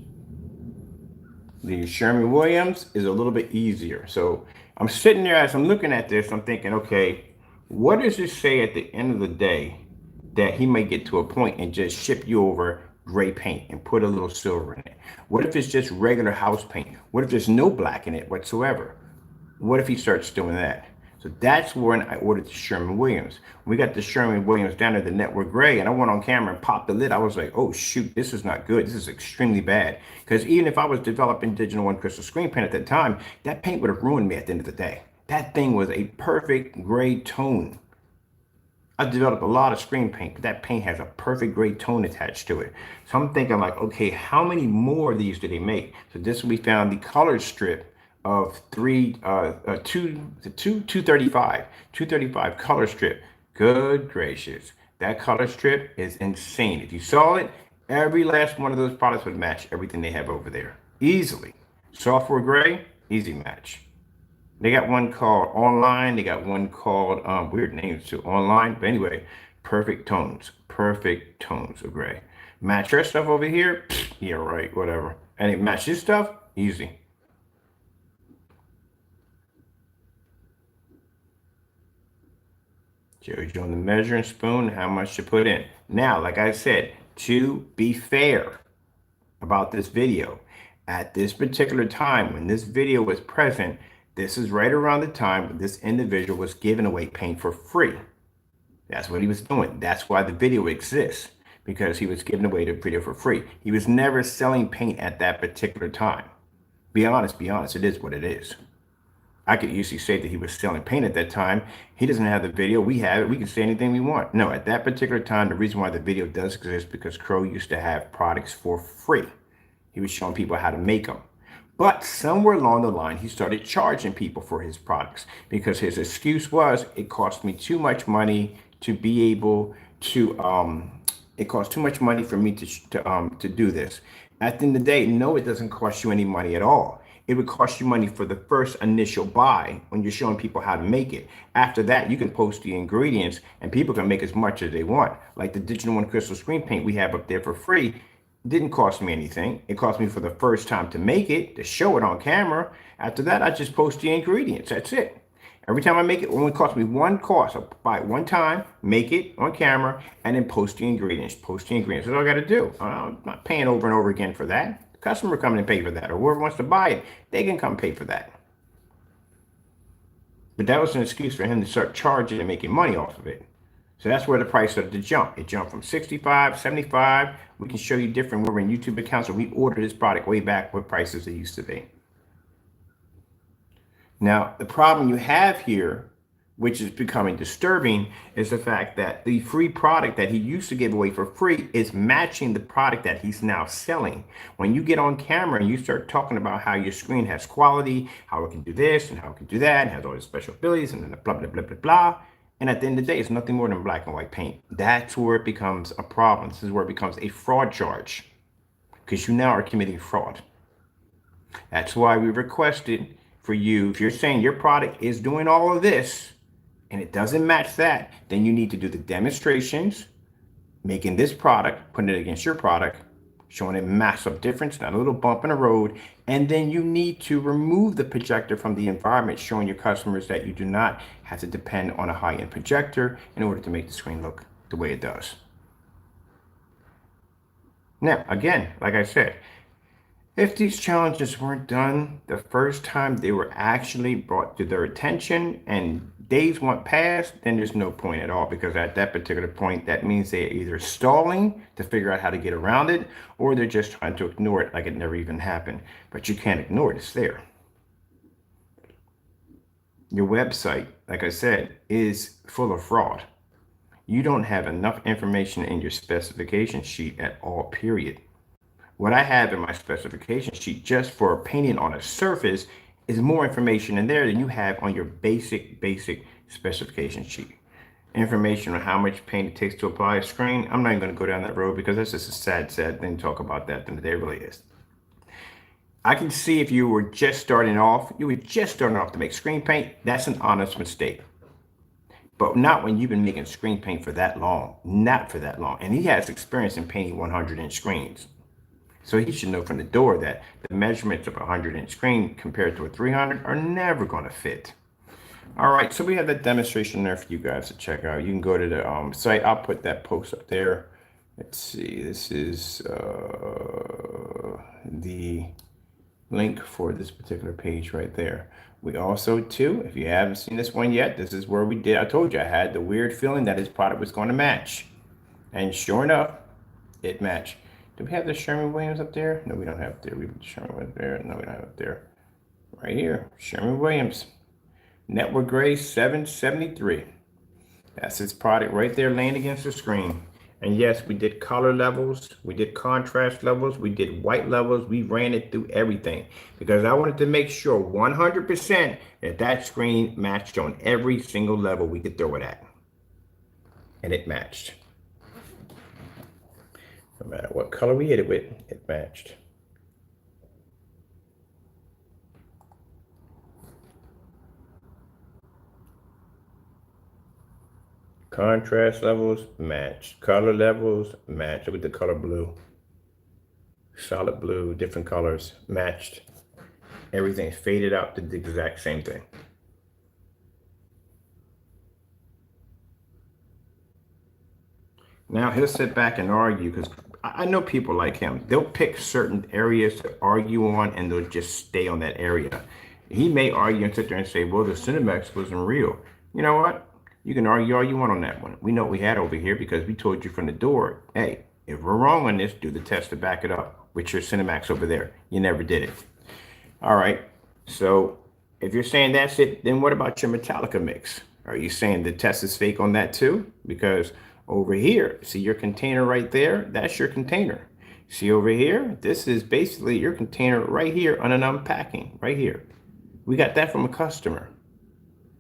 The Sherwin-Williams is a little bit easier. So I'm sitting there as I'm looking at this, I'm thinking, okay, what does it say at the end of the day that he may get to a point and just ship you over gray paint and put a little silver in it? What if it's just regular house paint? What if there's no black in it whatsoever? What if he starts doing that? So that's when I ordered the Sherwin-Williams. We got the Sherwin-Williams down at the network gray, and I went on camera and popped the lid. I was like, oh shoot, this is not good. This is extremely bad. Because even if I was developing digital 1crystal screen paint at that time, that paint would have ruined me at the end of the day. That thing was a perfect gray tone. I developed a lot of screen paint, but that paint has a perfect gray tone attached to it. So I'm thinking like, okay, how many more of these do they make? So this we found the color strip of 235 color strip. Good gracious, that color strip is insane. If you saw it, every last one of those products would match everything they have over there easily. Software gray, easy match. They got one called online. They got one called weird names too, online. But anyway, perfect tones of gray. Match your stuff over here. Yeah, right, whatever. And it match this stuff, easy. Showed you on the measuring spoon how much to put in. Now, like I said, to be fair about this video, at this particular time when this video was present, this is right around the time when this individual was giving away paint for free. That's what he was doing. That's why the video exists, because he was giving away the video for free. He was never selling paint at that particular time. Be honest, it is what it is. I could easily say that he was selling paint at that time. He doesn't have the video. We have it. We can say anything we want. No, at that particular time, the reason why the video does exist because Crow used to have products for free. He was showing people how to make them. But somewhere along the line, he started charging people for his products because his excuse was, it cost me too much money to be able to, it costs too much money for me to do this. At the end of the day, no, it doesn't cost you any money at all. It would cost you money for the first initial buy when you're showing people how to make it. After that, you can post the ingredients and people can make as much as they want. Like the digital 1crystal screen paint we have up there for free. Didn't cost me anything. It cost me for the first time to make it, to show it on camera. After that, I just post the ingredients. That's it. Every time I make it only costs me one cost. I'll buy it one time, make it on camera, and then post the ingredients. That's all I got to do. I'm not paying over and over again for that. The customer coming and pay for that, or whoever wants to buy it, they can come pay for that. But that was an excuse for him to start charging and making money off of it. So that's where the price started to jump. It jumped from 65, 75. We can show you different. We're in YouTube accounts, so we ordered this product way back what prices it used to be. Now, the problem you have here, which is becoming disturbing, is the fact that the free product that he used to give away for free is matching the product that he's now selling. When you get on camera and you start talking about how your screen has quality, how it can do this and how it can do that, and has all these special abilities, and then blah, blah, blah, blah, blah. And at the end of the day, it's nothing more than black and white paint. That's where it becomes a problem. This is where it becomes a fraud charge, because you now are committing fraud. That's why we requested for you, if you're saying your product is doing all of this and it doesn't match that, then you need to do the demonstrations, making this product, putting it against your product, showing a massive difference, not a little bump in the road. And then you need to remove the projector from the environment, showing your customers that you do not have to depend on a high-end projector in order to make the screen look the way it does. Now, again, like I said, if these challenges weren't done the first time they were actually brought to their attention and days went past, then there's no point at all, because at that particular point, that means they're either stalling to figure out how to get around it, or they're just trying to ignore it like it never even happened. But you can't ignore it, it's there. Your website, like I said, is full of fraud. You don't have enough information in your specification sheet at all, period. What I have in my specification sheet just for painting on a surface is more information in there than you have on your basic specification sheet. Information on how much paint it takes to apply a screen. I'm not even going to go down that road, because that's just a sad thing to talk about that than it really is. I can see if you were just starting off, to make screen paint, that's an honest mistake. But not when you've been making screen paint for that long, not for that long. And he has experience in painting 100-inch screens. So he should know from the door that the measurements of a 100-inch screen compared to a 300 are never going to fit. All right, so we have that demonstration there for you guys to check out. You can go to the site. I'll put that post up there. Let's see. This is the link for this particular page right there. We also, too, if you haven't seen this one yet, this is where we did. I told you I had the weird feeling that his product was going to match. And sure enough, it matched. Do we have the Sherwin-Williams up there? No, we don't have it there. We have the Sherwin-Williams there. No, we don't have it there. Right here, Sherwin-Williams. Network Gray 773. That's his product right there laying against the screen. And yes, we did color levels. We did contrast levels. We did white levels. We ran it through everything, because I wanted to make sure 100% that that screen matched on every single level we could throw it at. And it matched. No matter what color we hit it with, it matched. Contrast levels matched. Color levels matched. Look at the color blue. Solid blue, different colors matched. Everything faded out to the exact same thing. Now he'll sit back and argue, because I know people like him. They'll pick certain areas to argue on, and they'll just stay on that area. He may argue and sit there and say, well, the Cinemax wasn't real. You know what? You can argue all you want on that one. We know what we had over here, because we told you from the door, hey, if we're wrong on this, do the test to back it up with your Cinemax over there. You never did it. All right. So if you're saying that's it, then what about your Metallica mix? Are you saying the test is fake on that too? Because over here, see your container right there? That's your container. See over here? This is basically your container right here on an unpacking right here. We got that from a customer.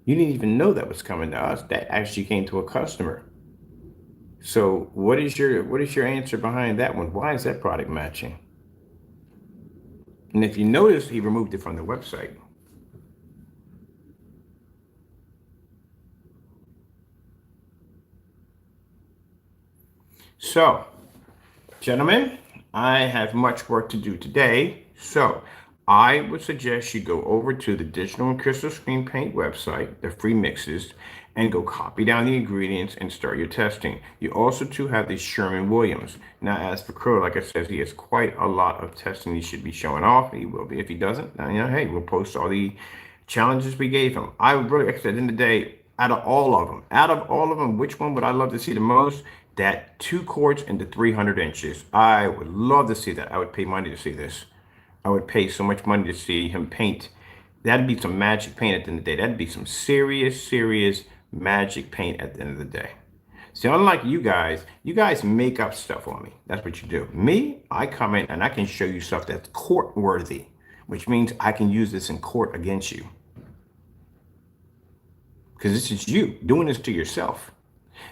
You didn't even know that was coming to us. That actually came to a customer. So what is your answer behind that one? Why is that product matching? And if you notice, he removed it from the website. So, gentlemen, I have much work to do today. So I would suggest you go over to the Digital and Crystal Screen Paint website, the free mixes, and go copy down the ingredients and start your testing. You also too have the Sherwin-Williams. Now, as for Crow, like I said, he has quite a lot of testing he should be showing off. He will be. If he doesn't, hey, we'll post all the challenges we gave him. I would really, like I said, in the day, out of all of them, which one would I love to see the most? That 2 quarts into 300 inches. I would love to see that. I would pay money to see this. I would pay so much money to see him paint That'd be some magic paint at the end of the day. That'd be some serious, serious magic paint at the end of the day. See, unlike you guys make up stuff on me. That's what you do. Me, I come in and I can show you stuff that's court worthy, which means I can use this in court against you. Because this is you doing this to yourself.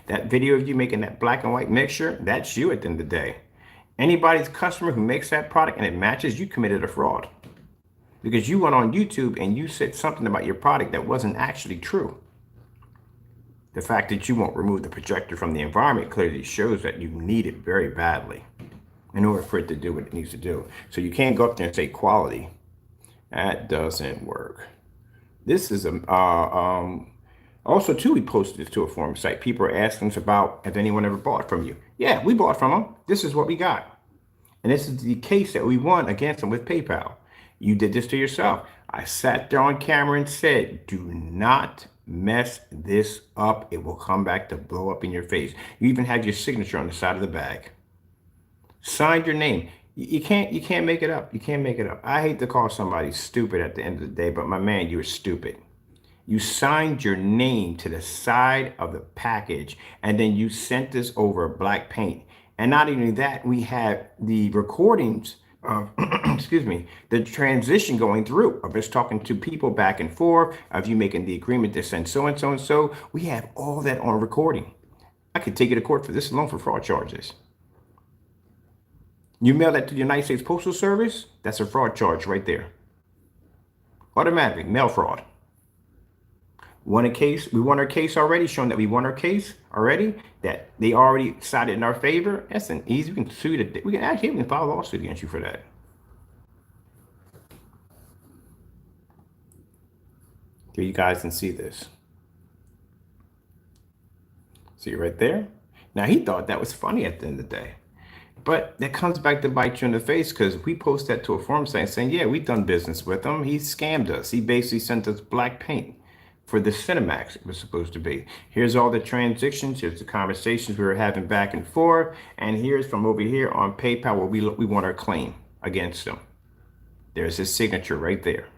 That video of you making that black and white mixture, that's you at the end of the day. Anybody's customer who makes that product and it matches, you committed a fraud. Because you went on YouTube and you said something about your product that wasn't actually true. The fact that you won't remove the projector from the environment clearly shows that you need it very badly in order for it to do what it needs to do. So you can't go up there and say quality. That doesn't work. This is also too, we posted this to a forum site. People are asking us about, has anyone ever bought from you? Yeah, we bought from them. This is what we got. And this is the case that we won against them with PayPal. You did this to yourself. I sat there on camera and said, do not mess this up. It will come back to blow up in your face. You even have your signature on the side of the bag. Signed your name. You can't make it up. You can't make it up. I hate to call somebody stupid at the end of the day, but my man, you were stupid. You signed your name to the side of the package, and then you sent this over black paint. And not only that, we have the recordings of, excuse me, the transition going through of us talking to people back and forth, of you making the agreement to send so and so and so. We have all that on recording. I could take you to court for this alone for fraud charges. You mail that to the United States Postal Service, that's a fraud charge right there. Automatically, mail fraud. Won a case. We won our case already, showing that we won our case already, that they already sided in our favor. That's an easy. We can sue it. We can actually even file a lawsuit against you for that. Here you guys can see this. See right there? Now he thought that was funny at the end of the day. But that comes back to bite you in the face, because we post that to a forum site saying, yeah, we've done business with him. He scammed us. He basically sent us black paint for the Cinemax it was supposed to be. Here's all the transactions. Here's the conversations we were having back and forth. And here's from over here on PayPal where we want our claim against them. There's his signature right there.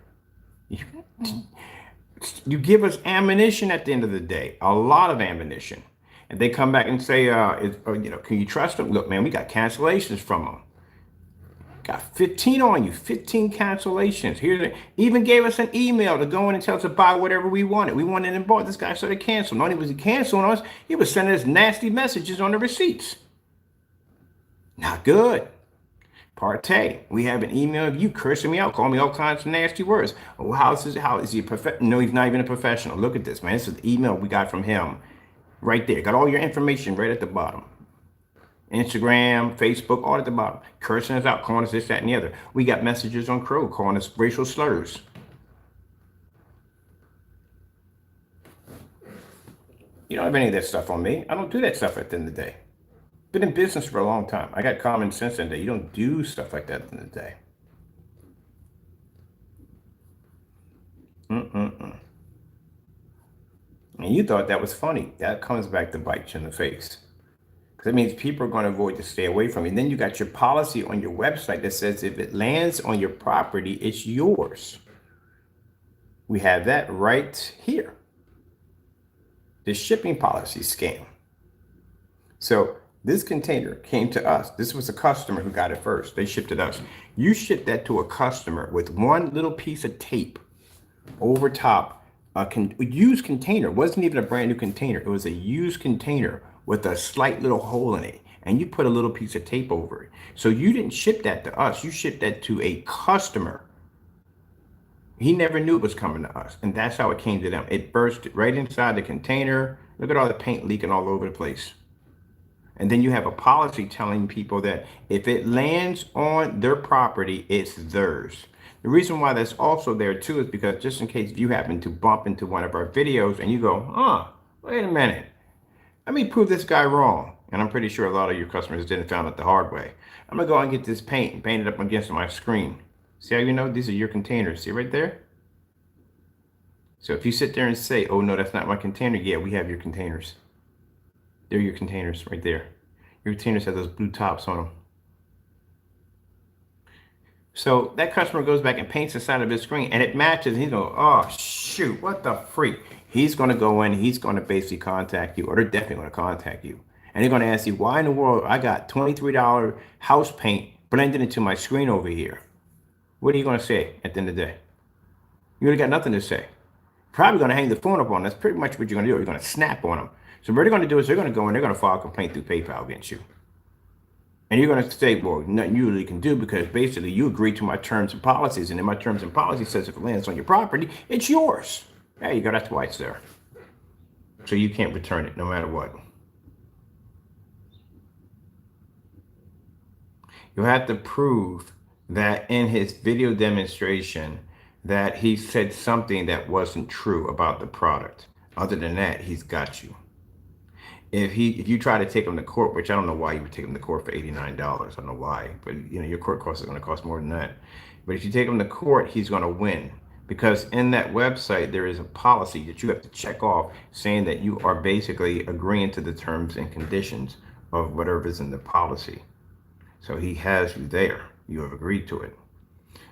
You give us ammunition at the end of the day, a lot of ammunition. And they come back and say, can you trust them? Look, man, we got cancellations from them. Got 15 on you, 15 cancellations. Even gave us an email to go in and tell us to buy whatever we wanted. We wanted and bought. This guy started canceling. Not only was he canceling us, he was sending us nasty messages on the receipts. Not good. PARTAY, we have an email of you cursing me out, calling me all kinds of nasty words. Oh, how is he a professional? No, he's not even a professional. Look at this, man. This is the email we got from him. Right there. Got all your information right at the bottom. Instagram, Facebook, all at the bottom. Cursing us out, calling us this, that, and the other. We got messages on Crow calling us racial slurs. You don't have any of that stuff on me. I don't do that stuff at the end of the day. Been in business for a long time. I got common sense in there. You don't do stuff like that at the end of the day. And you thought that was funny. That comes back to bite you in the face. Because that means people are going to avoid to stay away from you. And then you got your policy on your website that says if it lands on your property, it's yours. We have that right here. The shipping policy scam. So this container came to us. This was a customer who got it first. They shipped it us. You shipped that to a customer with one little piece of tape over top. A used container. It wasn't even a brand new container. It was a used container with a slight little hole in it. And you put a little piece of tape over it. So you didn't ship that to us. You shipped that to a customer. He never knew it was coming to us. And that's how it came to them. It burst right inside the container. Look at all the paint leaking all over the place. And then you have a policy telling people that if it lands on their property, it's theirs. The reason why that's also there too is because just in case you happen to bump into one of our videos and you go, wait a minute, let me prove this guy wrong. And I'm pretty sure a lot of your customers didn't find it the hard way. I'm gonna go and get this paint and paint it up against my screen. See how you know these are your containers? See right there? So if you sit there and say, oh no, that's not my container. Yeah, we have your containers. They're your containers right there. Your containers have those blue tops on them. So that customer goes back and paints the side of his screen and it matches. And he's going, oh, shoot, what the freak? He's going to go in, he's going to basically contact you, or they're definitely going to contact you. And they're going to ask you, why in the world I got $23 house paint blended into my screen over here? What are you going to say at the end of the day? You really got nothing to say. Probably going to hang the phone up on them. That's pretty much what you're going to do. You're going to snap on them. So what they're going to do is they're going to go and they're going to file a complaint through PayPal against you. And you're going to say, well, nothing you really can do because basically you agreed to my terms and policies. And in my terms and policies says if it lands on your property, it's yours. There you go. That's why it's there. So you can't return it no matter what. You'll have to prove that in his video demonstration that he said something that wasn't true about the product. Other than that, he's got you. If you try to take him to court, which I don't know why you would take him to court for $89. I don't know why, but your court costs are going to cost more than that. But if you take him to court, he's going to win because in that website there is a policy that you have to check off saying that you are basically agreeing to the terms and conditions of whatever is in the policy. So he has you there. You have agreed to it.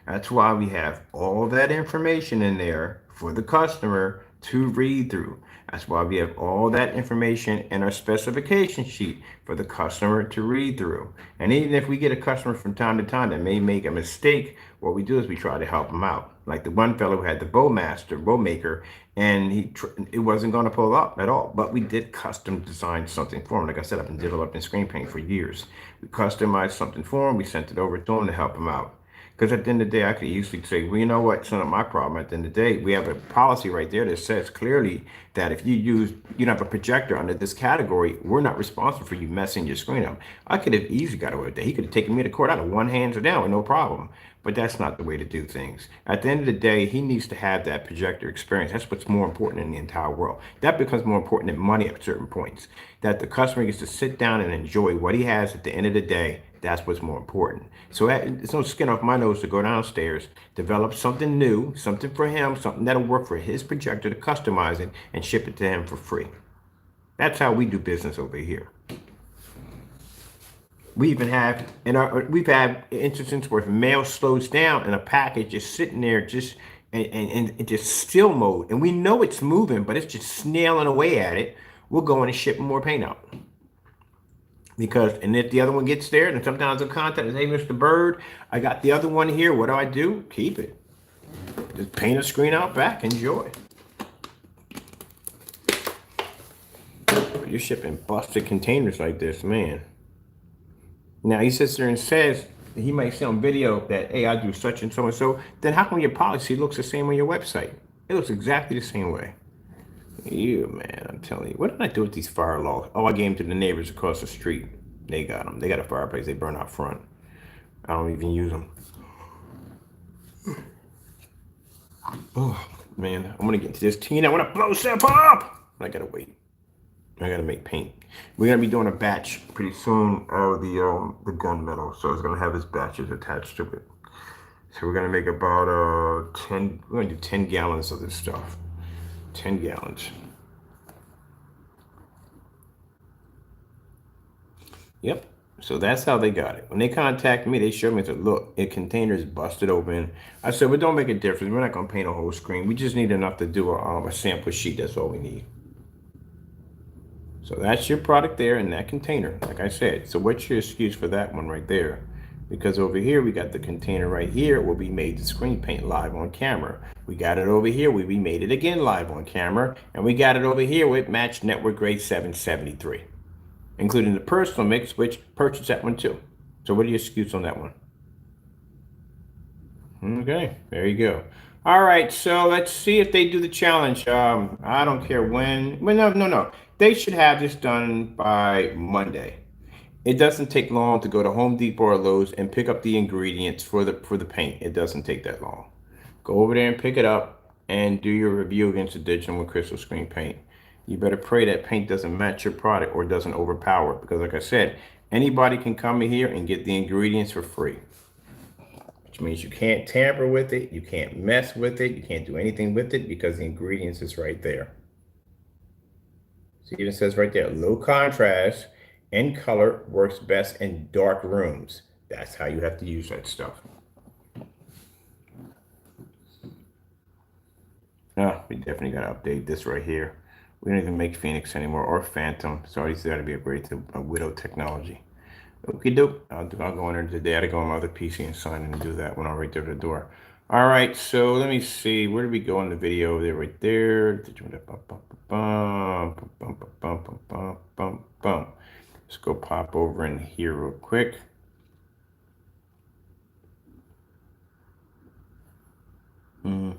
That's why we have all that information in there for the customer to read through. That's why we have all that information in our specification sheet for the customer to read through. And even if we get a customer from time to time that may make a mistake, what we do is we try to help them out. Like the one fellow who had the bow maker, and it wasn't going to pull up at all. But we did custom design something for him. Like I said, I've been developing screen paint for years. We customized something for him. We sent it over to him to help him out. Because at the end of the day, I could easily say, well, you know what? It's not my problem. At the end of the day, we have a policy right there that says clearly that if you have a projector under this category, we're not responsible for you messing your screen up. I could have easily got away with that. He could have taken me to court out of one hands down with no problem. But that's not the way to do things. At the end of the day, he needs to have that projector experience. That's what's more important in the entire world. That becomes more important than money at certain points. That the customer gets to sit down and enjoy what he has at the end of the day. That's what's more important. So it's no skin off my nose to go downstairs, develop something new, something for him, something that'll work for his projector to customize it and ship it to him for free. That's how we do business over here. We even have we've had instances where mail slows down and a package is sitting there just and just still mode, and we know it's moving, but it's just snailing away at it. We'll go in and ship more paint out. And if the other one gets there, then sometimes I'll contact and say, hey, Mr. Bird, I got the other one here. What do? Keep it. Just paint a screen out back. Enjoy. You're shipping busted containers like this, man. Now he sits there and says he might say on video that, hey, I do such and so and so. Then how come your policy looks the same on your website? It looks exactly the same way. You, man, I'm telling you. What did I do with these fire logs? Oh, I gave them to the neighbors across the street. They got them. They got a fireplace. They burn out front. I don't even use them. Oh, man. I'm going to get to this teen. I want to blow stuff up. I got to wait. I got to make paint. We're going to be doing a batch pretty soon of the gunmetal. So it's going to have its batches attached to it. So we're going to make about we're going to do 10 gallons of this stuff. 10 gallons. Yep. So that's how they got it. When they contacted me, they showed me, they said, look, the container is busted open. I said, well, don't make a difference. We're not going to paint a whole screen. We just need enough to do a sample sheet. That's all we need. So that's your product there in that container, like I said. So what's your excuse for that one right there? Because over here, we got the container right here where we made the screen paint live on camera. We got it over here where we made it again live on camera. And we got it over here with matched network grade 773, including the personal mix, which purchased that one too. So what are your excuse on that one? Okay, there you go. All right, so let's see if they do the challenge. I don't care when. Well, no. They should have this done by Monday. It doesn't take long to go to Home Depot or Lowe's and pick up the ingredients for the paint. It doesn't take that long. Go over there and pick it up and do your review against the digital1crystal screen paint. You better pray that paint doesn't match your product or doesn't overpower it, because like I said, anybody can come in here and get the ingredients for free. Which means you can't tamper with it, you can't mess with it, you can't do anything with it because the ingredients is right there. See, it says right there, low contrast and color works best in dark rooms. That's how you have to use that stuff. We definitely got to update this right here. We don't even make Phoenix anymore or Phantom. So it's got to be upgraded to a Widow technology. Okay, dope. I'll go in there today. I gotta go on my other PC and sign in and do that when I'm right there at the door. All right, so let me see. Where did we go in the video? There, right there. Let's go pop over in here real quick. Let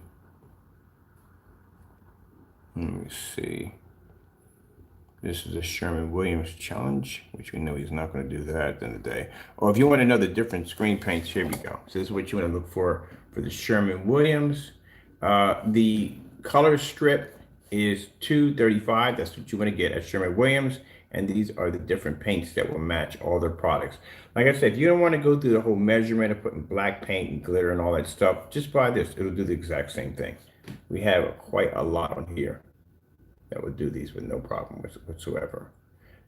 me see. This is a Sherwin-Williams challenge, which we know he's not going to do that at the end of the day. Or if you want to know the different screen paints, here we go. So this is what you want to look for the Sherwin-Williams. The color strip is 235. That's what you want to get at Sherwin-Williams. And these are the different paints that will match all their products. Like I said, if you don't want to go through the whole measurement of putting black paint and glitter and all that stuff, just buy this. It'll do the exact same thing. We have quite a lot on here that would do these with no problem whatsoever.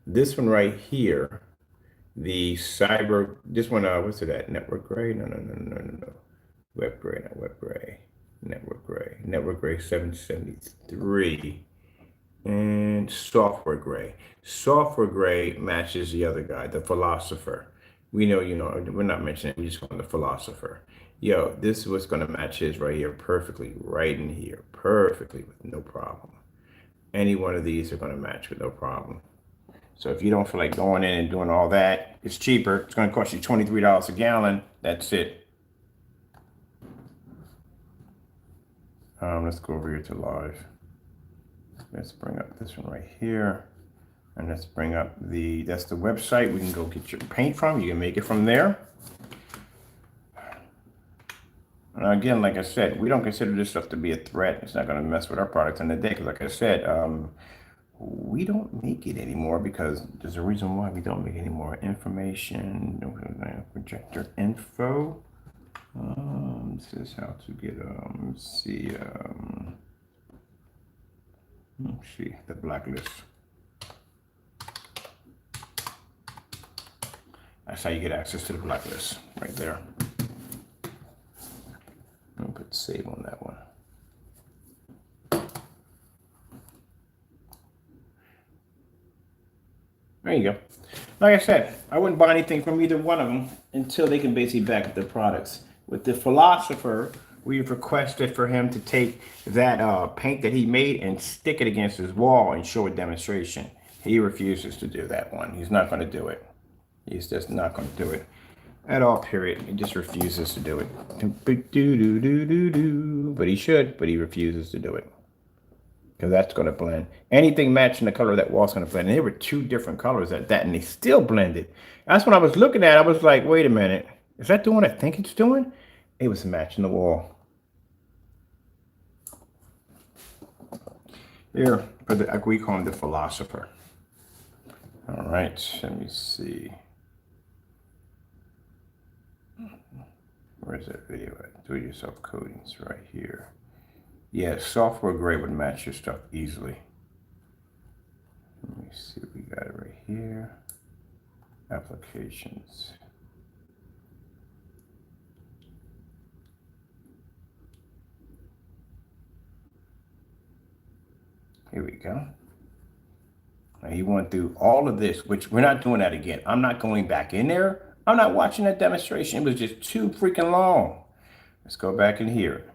This one right here, the cyber, this one, what's it at? Network gray? No. Web gray, not web gray. Network gray. Network gray 773. And software gray. Software gray matches the other guy, the philosopher. We know, we're not mentioning it, we just call him the philosopher. Yo, this is what's going to match his right here perfectly, right in here, perfectly with no problem. Any one of these are going to match with no problem. So if you don't feel like going in and doing all that, it's cheaper. It's going to cost you $23 a gallon. That's it. Let's go over here to live. Let's bring up this one right here. And let's bring up that's the website we can go get your paint from. You can make it from there. Now, again, like I said, we don't consider this stuff to be a threat. It's not going to mess with our products in the day. Because like I said, we don't make it anymore because there's a reason why we don't make it anymore. Information, projector info. This is how to get, let's see, the blacklist. That's how you get access to the blacklist, right there. I'll put save on that one. There you go. Like I said, I wouldn't buy anything from either one of them until they can basically back up their products. With the philosopher, we've requested for him to take that paint that he made and stick it against his wall and show a demonstration. He refuses to do that one. He's not going to do it. He's just not going to do it at all, period. He just refuses to do it. But he should, but he refuses to do it. Because that's going to blend. Anything matching the color of that wall's going to blend. And there were two different colors at that, and they still blended. That's when I was looking at it, I was like, wait a minute. Is that doing what I think it's doing? It was matching the wall. Here, we call him the philosopher. All right, let me see. Where's that video at? Do-it-yourself coatings right here. Yeah, software gray would match your stuff easily. Let me see, we got it right here. Applications. Here we go. Now he went through all of this, which we're not doing that again. I'm not going back in there. I'm not watching that demonstration. It was just too freaking long. Let's go back in here.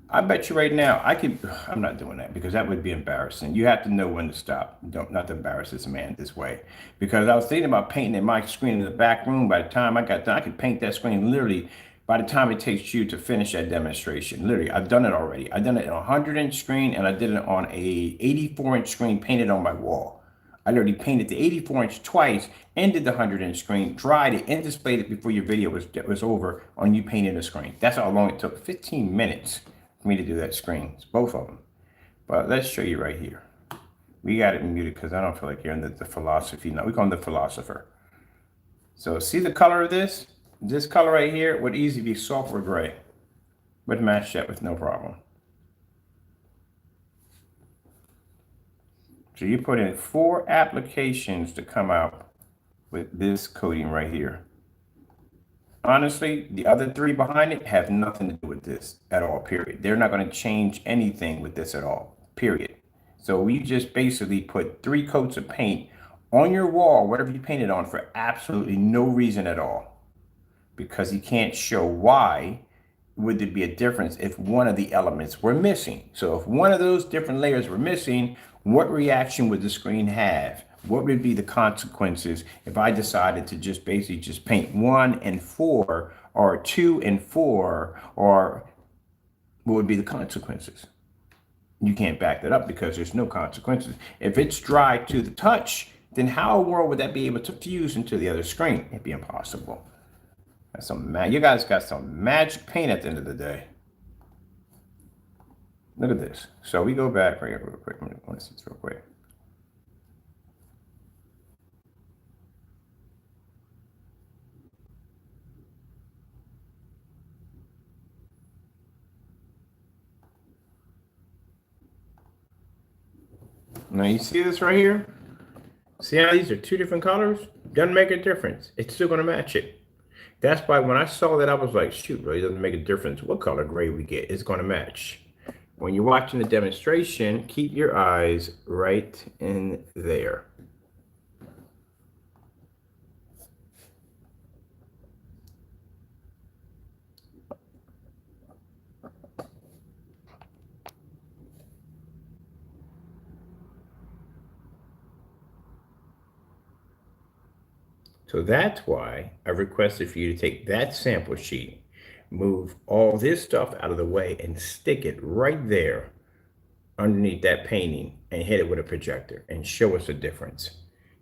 I bet you right now, I'm not doing that because that would be embarrassing. You have to know when to stop. Not to embarrass this man this way. Because I was thinking about painting in my screen in the back room. By the time I got done, I could paint that screen literally by the time it takes you to finish that demonstration. Literally, I've done it already. I've done it on a 100-inch screen and I did it on a 84-inch screen painted on my wall. I literally painted the 84-inch twice, ended the 100-inch screen, dried it, and displayed it before your video was over on you painting the screen. That's how long it took. 15 minutes for me to do that screen. It's both of them. But let's show you right here. We got it muted because I don't feel like hearing the philosophy. No, we call him the philosopher. So see the color of this? This color right here would easily be software gray. Would match that with no problem. So you put in 4 applications to come out with this coating right here. honestly, the other three behind it have nothing to do with this at all, period. They're not going to change anything with this at all, period. So we just basically put 3 coats of paint on your wall, whatever you painted on, for absolutely no reason at all. Because you can't show why would there be a difference if one of the elements were missing. So if one of those different layers were missing, what reaction would the screen have? What would be the consequences if I decided to just basically just paint 1 and 4 or 2 and 4, or what would be the consequences? You can't back that up because there's no consequences. If it's dry to the touch, then how in the world would that be able to fuse into the other screen? It'd be impossible. That's you guys got some magic paint at the end of the day. Look at this. So we go back right here real quick. I want to see this real quick. Now you see this right here? See how these are 2 different colors? Doesn't make a difference. It's still going to match it. That's why when I saw that, I was like, shoot, really doesn't make a difference what color gray we get. It's going to match. When you're watching the demonstration, keep your eyes right in there. So that's why I requested for you to take that sample sheet, move all this stuff out of the way, and stick it right there underneath that painting and hit it with a projector and show us a difference.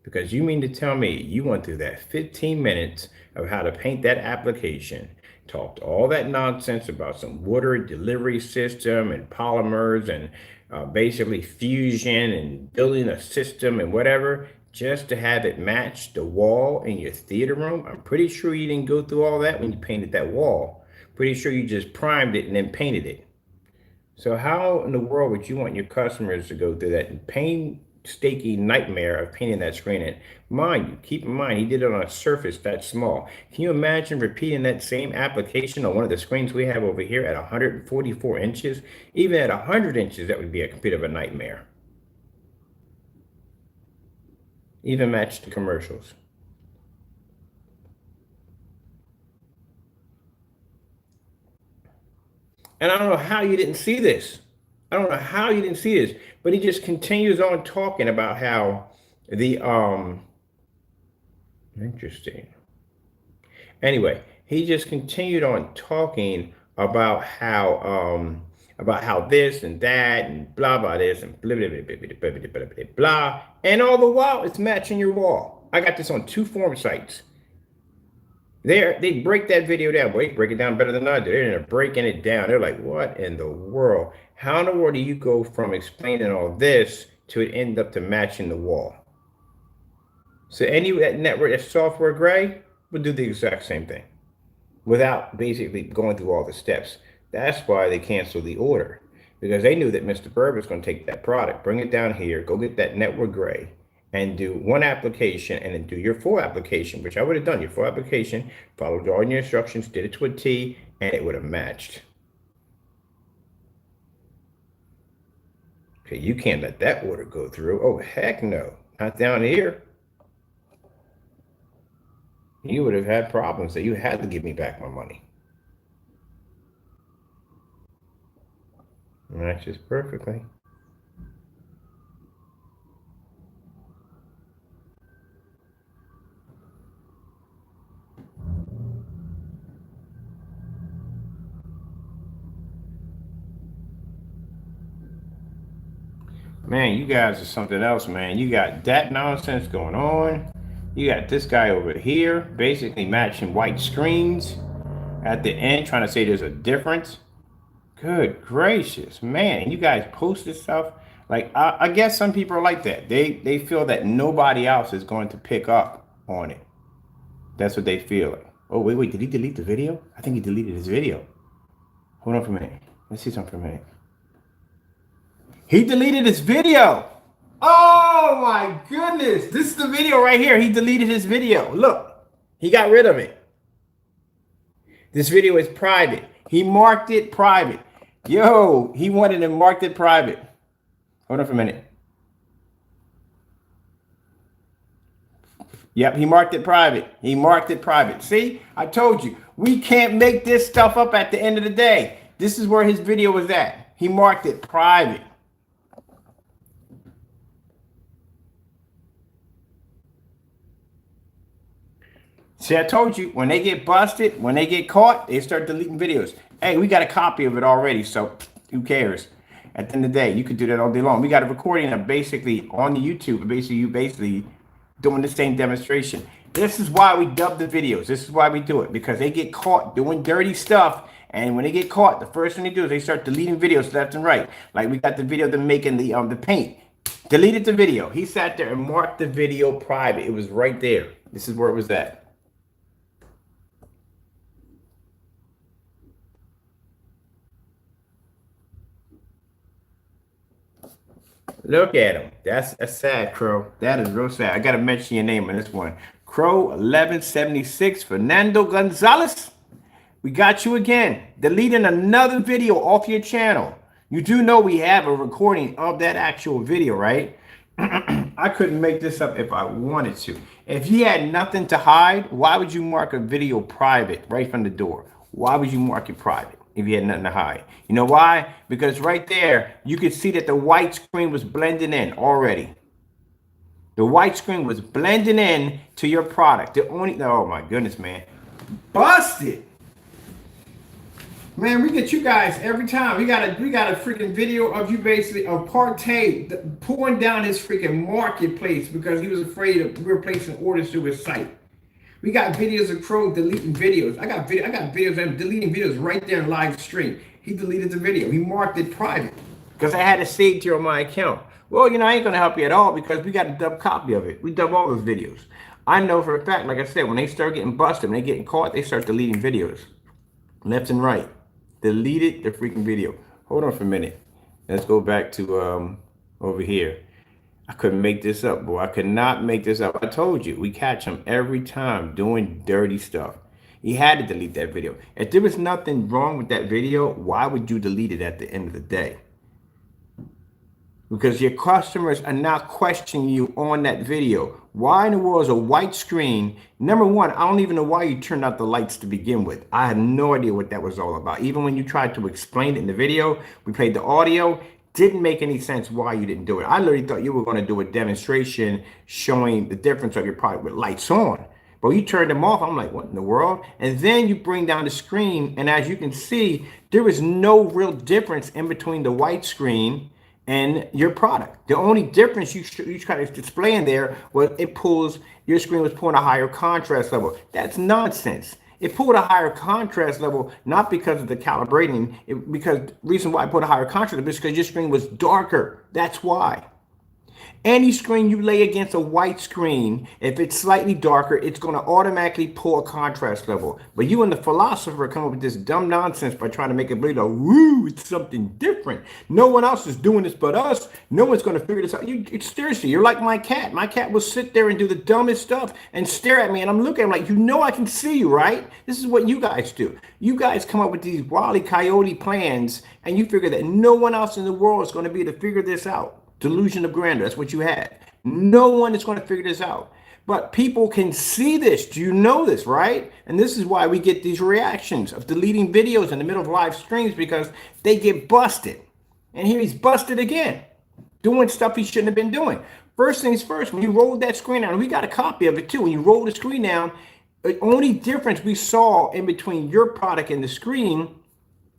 Because you mean to tell me you went through that 15 minutes of how to paint that application, talked all that nonsense about some water delivery system and polymers and basically fusion and building a system and whatever, just to have it match the wall in your theater room? I'm pretty sure you didn't go through all that when you painted that wall. Pretty sure you just primed it and then painted it. So how in the world would you want your customers to go through that painstaking nightmare of painting that screen in? Mind you, keep in mind, he did it on a surface that small. Can you imagine repeating that same application on one of the screens we have over here at 144 inches? Even at 100 inches, that would be a bit of a nightmare. Even match the commercials. And I don't know how you didn't see this. I don't know how you didn't see this, but he just continues on talking about how the interesting. Anyway, he just continued on talking about how this and that and blah blah this and blah blah blah blah blah blah blah blah blah, and all the while it's matching your wall. I got this on 2 forum sites. They break that video down. Boy, they break it down better than I do. They're breaking it down. They're like, what in the world? How in the world do you go from explaining all this to it end up to matching the wall? So any that network, that software gray, would do the exact same thing without basically going through all the steps. That's why they canceled the order, because they knew that Mr. Bird was going to take that product, bring it down here, go get that network gray, and do 1 application, and then do your full application, which I would have done. Your full application, followed all your instructions, did it to a T, and it would have matched. Okay, you can't let that order go through. Oh, heck no. Not down here. You would have had problems that you had to give me back my money. Matches perfectly. Man, you guys are something else, man. You got that nonsense going on. You got this guy over here basically matching white screens at the end, trying to say there's a difference. Good gracious, man. You guys post this stuff. Like, I guess some people are like that. They feel that nobody else is going to pick up on it. That's what they feel. Oh, wait, did he delete the video? I think he deleted his video. Hold on for a minute. Let's see something for a minute. He deleted his video. Oh my goodness. This is the video right here. He deleted his video. Look, he got rid of it. This video is private. He marked it private. Yo, he wanted to mark it private. Hold on for a minute. Yep, he marked it private. He marked it private. See, I told you, we can't make this stuff up at the end of the day. This is where his video was at. He marked it private. See, I told you, when they get busted, when they get caught, they start deleting videos. Hey, we got a copy of it already, so who cares? At the end of the day, you could do that all day long. We got a recording of basically on the YouTube, basically doing the same demonstration. This is why we dub the videos. This is why we do it, because they get caught doing dirty stuff. And when they get caught, the first thing they do is they start deleting videos left and right. Like we got the video of them making the paint. Deleted the video. He sat there and marked the video private. It was right there. This is where it was at. Look at him. That's sad, Crow. That is real sad. I got to mention your name on this one. Crow1176, Fernando Gonzalez. We got you again. Deleting another video off your channel. You do know we have a recording of that actual video, right? I couldn't make this up if I wanted to. If you had nothing to hide, why would you mark a video private right from the door? Why would you mark it private if you had nothing to hide? You know why? Because right there, you could see that the white screen was blending in already. The white screen was blending in to your product. The only, oh my goodness, man. Busted. Man, we get you guys every time. We got a freaking video of you basically of PARTAY pulling down his freaking marketplace because he was afraid of we were placing orders through his site. We got videos of Crow deleting videos. I got videos of him deleting videos right there in live stream. He deleted the video. He marked it private because I had it saved here on my account. Well, you know, I ain't gonna help you at all because we got a dub copy of it. We dub all those videos. I know for a fact, like I said, when they start getting busted, when they getting caught, they start deleting videos left and right. Deleted the freaking video. Hold on for a minute. Let's go back to over here. I couldn't make this up, boy. I could not make this up. I told you, we catch him every time doing dirty stuff. He had to delete that video. If there was nothing wrong with that video, why would you delete it at the end of the day? Because your customers are not questioning you on that video. Why in the world is a white screen? Number one, I don't even know why you turned out the lights to begin with. I had no idea what that was all about. Even when you tried to explain it in the video, we played the audio, didn't make any sense why you didn't do it. I literally thought you were going to do a demonstration showing the difference of your product with lights on. But you turned them off. I'm like, what in the world? And then you bring down the screen, and as you can see, there is no real difference in between the white screen and your product. The only difference you try to display in there was your screen was pulling a higher contrast level. That's nonsense. It pulled a higher contrast level, not because of the calibrating, because the reason why I put a higher contrast level is because your screen was darker. That's why. Any screen you lay against a white screen, if it's slightly darker, it's going to automatically pull a contrast level. But you and the philosopher come up with this dumb nonsense by trying to make it believe, woo, it's something different. No one else is doing this but us. No one's going to figure this out. Seriously, you're like my cat. My cat will sit there and do the dumbest stuff and stare at me. And I'm looking at him like, you know I can see you, right? This is what you guys do. You guys come up with these wily coyote plans, and you figure that no one else in the world is going to be able to figure this out. Delusion of grandeur. That's what you had. No one is going to figure this out. But people can see this. Do you know this, right? And this is why we get these reactions of deleting videos in the middle of live streams, because they get busted. And here he's busted again, doing stuff he shouldn't have been doing. First things first, when you rolled that screen down, we got a copy of it too. When you rolled the screen down, the only difference we saw in between your product and the screen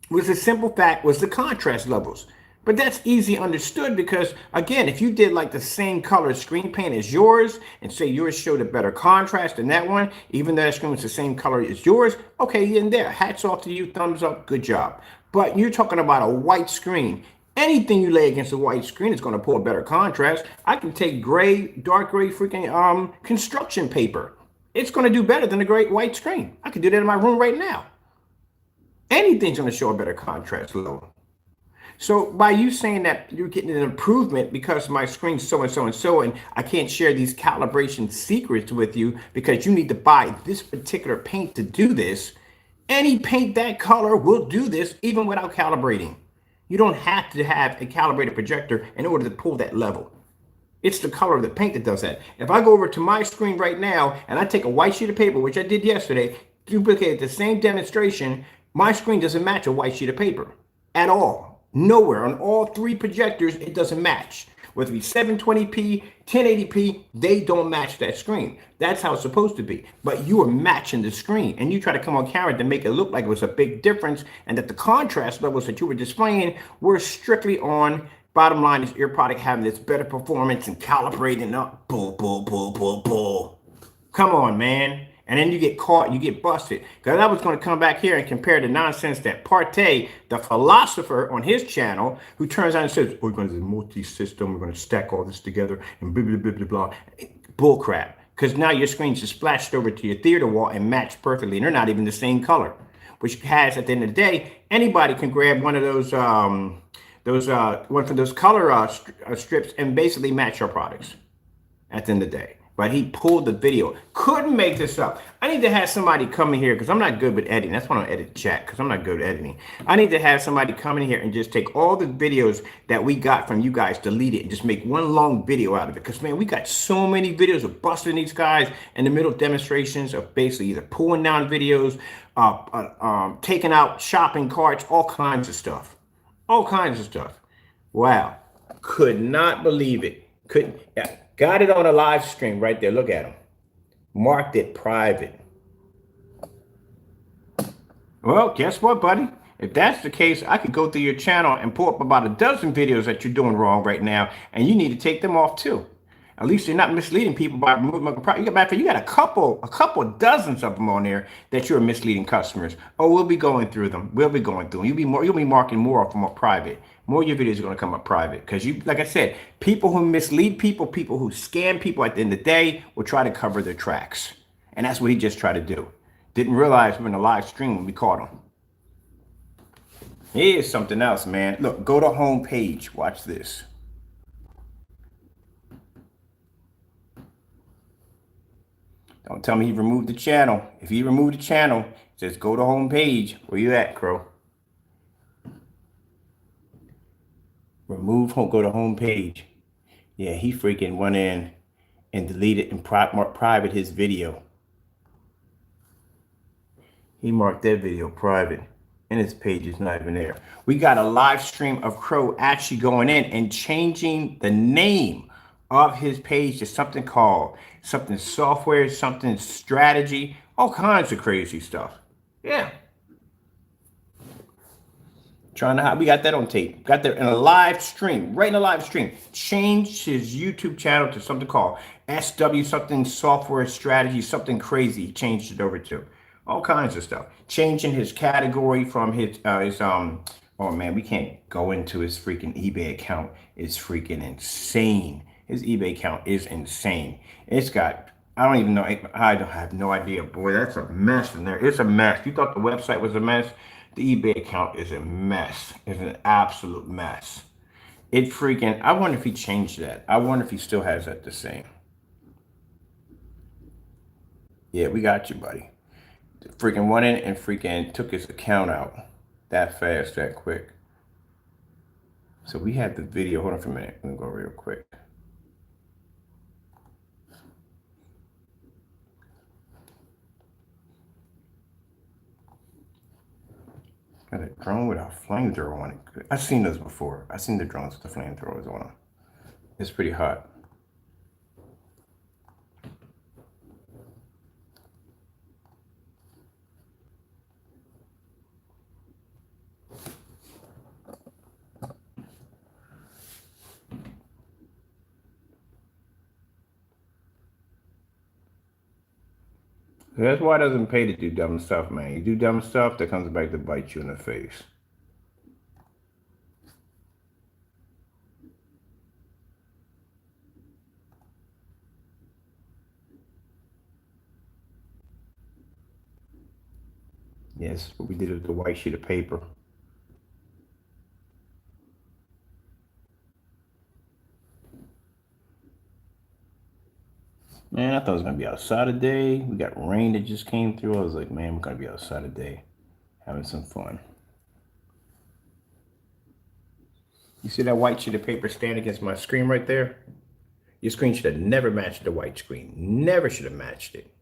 was the simple fact was the contrast levels. But that's easy understood because, again, if you did like the same color screen paint as yours and say yours showed a better contrast than that one, even though that screen was the same color as yours, okay, you're in there. Hats off to you. Thumbs up. Good job. But you're talking about a white screen. Anything you lay against a white screen is going to pull a better contrast. I can take gray, dark gray freaking construction paper. It's going to do better than a great white screen. I can do that in my room right now. Anything's going to show a better contrast level. So by you saying that you're getting an improvement because my screen's so and so and so, and I can't share these calibration secrets with you because you need to buy this particular paint to do this, Any paint that color will do this even without calibrating. You don't have to have a calibrated projector in order to pull that level. It's the color of the paint that does that. If I go over to my screen right now and I take a white sheet of paper, which I did yesterday, duplicate the same demonstration, my screen doesn't match a white sheet of paper at all. Nowhere on all three projectors, it doesn't match. Whether it be 720p, 1080p, they don't match that screen. That's how it's supposed to be. But you are matching the screen, and you try to come on camera to make it look like it was a big difference, and that the contrast levels that you were displaying were strictly on. Bottom line is your product having this better performance and calibrating up. Bull. Come on, man. And then you get caught, you get busted. Because I was going to come back here and compare the nonsense that PARTAY, the philosopher on his channel, who turns out and says, we're going to do multi-system, we're going to stack all this together, and blah, blah, blah, blah, blah. Bull crap. Because now your screen's just splashed over to your theater wall and matched perfectly, and they're not even the same color. Which has, at the end of the day, anybody can grab one of those color strips and basically match your products at the end of the day. But he pulled the video. Couldn't make this up. I need to have somebody come in here because I'm not good with editing. That's why I don't edit chat, because I'm not good at editing. I need to have somebody come in here and just take all the videos that we got from you guys, delete it, and just make one long video out of it. Because, man, we got so many videos of busting these guys in the middle demonstrations of basically either pulling down videos, taking out shopping carts, all kinds of stuff. All kinds of stuff. Wow. Could not believe it. Couldn't. Yeah. Got it on a live stream right there. Look at him. Marked it private. Well, guess what, buddy? If that's the case, I could go through your channel and pull up about a dozen videos that you're doing wrong right now, and you need to take them off too. At least you're not misleading people by removing my product. You got a couple dozens of them on there that you're misleading customers. Oh, we'll be going through them. We'll be going through them. You'll be marking more of them up private. More of your videos are going to come up private because you, like I said, people who mislead people who scam people at the end of the day will try to cover their tracks. And that's what he just tried to do. Didn't realize we're in a live stream when we caught him. Here's something else, man. Look, go to home page. Watch this. Don't tell me he removed the channel. If he removed the channel, it says go to home page. Where you at, Crow? Remove home, go to home page. Yeah, he freaking went in and deleted and private his video. He marked that video private and his page is not even there. We got a live stream of Crow actually going in and changing the name of his page to something called something software, something strategy, all kinds of crazy stuff. Yeah. We got that on tape. Got that in a live stream, right in a live stream. Changed his YouTube channel to something called SW something software strategy, something crazy. He changed it over to all kinds of stuff. Changing his category from his oh man, we can't go into his freaking eBay account. It's freaking insane. His eBay account is insane. It's got, I don't even know. I have no idea. Boy, that's a mess in there. It's a mess. You thought the website was a mess? The eBay account is a mess. It's an absolute mess. It freaking, I wonder if he changed that. I wonder if he still has that the same. Yeah, we got you, buddy. Freaking went in and freaking took his account out that fast, that quick. So we had the video. Hold on for a minute. Let me go real quick. Got a drone with a flamethrower on it. I've seen those before. I've seen the drones with the flamethrowers on them. It's pretty hot. That's why it doesn't pay to do dumb stuff, man. You do dumb stuff, that comes back to bite you in the face. Yes, what we did with the white sheet of paper. Man, I thought it was going to be outside today. We got rain that just came through. I was like, man, we're going to be outside today. having some fun. You see that white sheet of paper standing against my screen right there? Your screen should have never matched the white screen. Never should have matched it.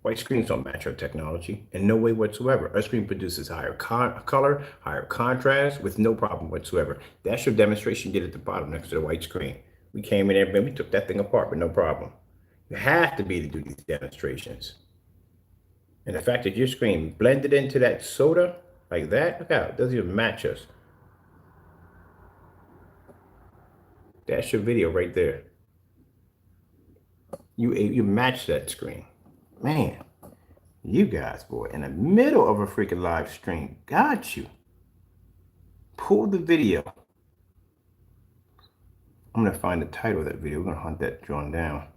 White screens don't match our technology in no way whatsoever. Our screen produces higher color, higher contrast with no problem whatsoever. That's your demonstration get at the bottom next to the white screen. We came in there and we took that thing apart with no problem. You have to be to do these demonstrations. And the fact that your screen blended into that soda like that, look out, it doesn't even match us. That's your video right there. You match that screen. Man, you guys, boy, in the middle of a freaking live stream, got you. Pull the video. I'm gonna find the title of that video. We're gonna hunt that drawn down.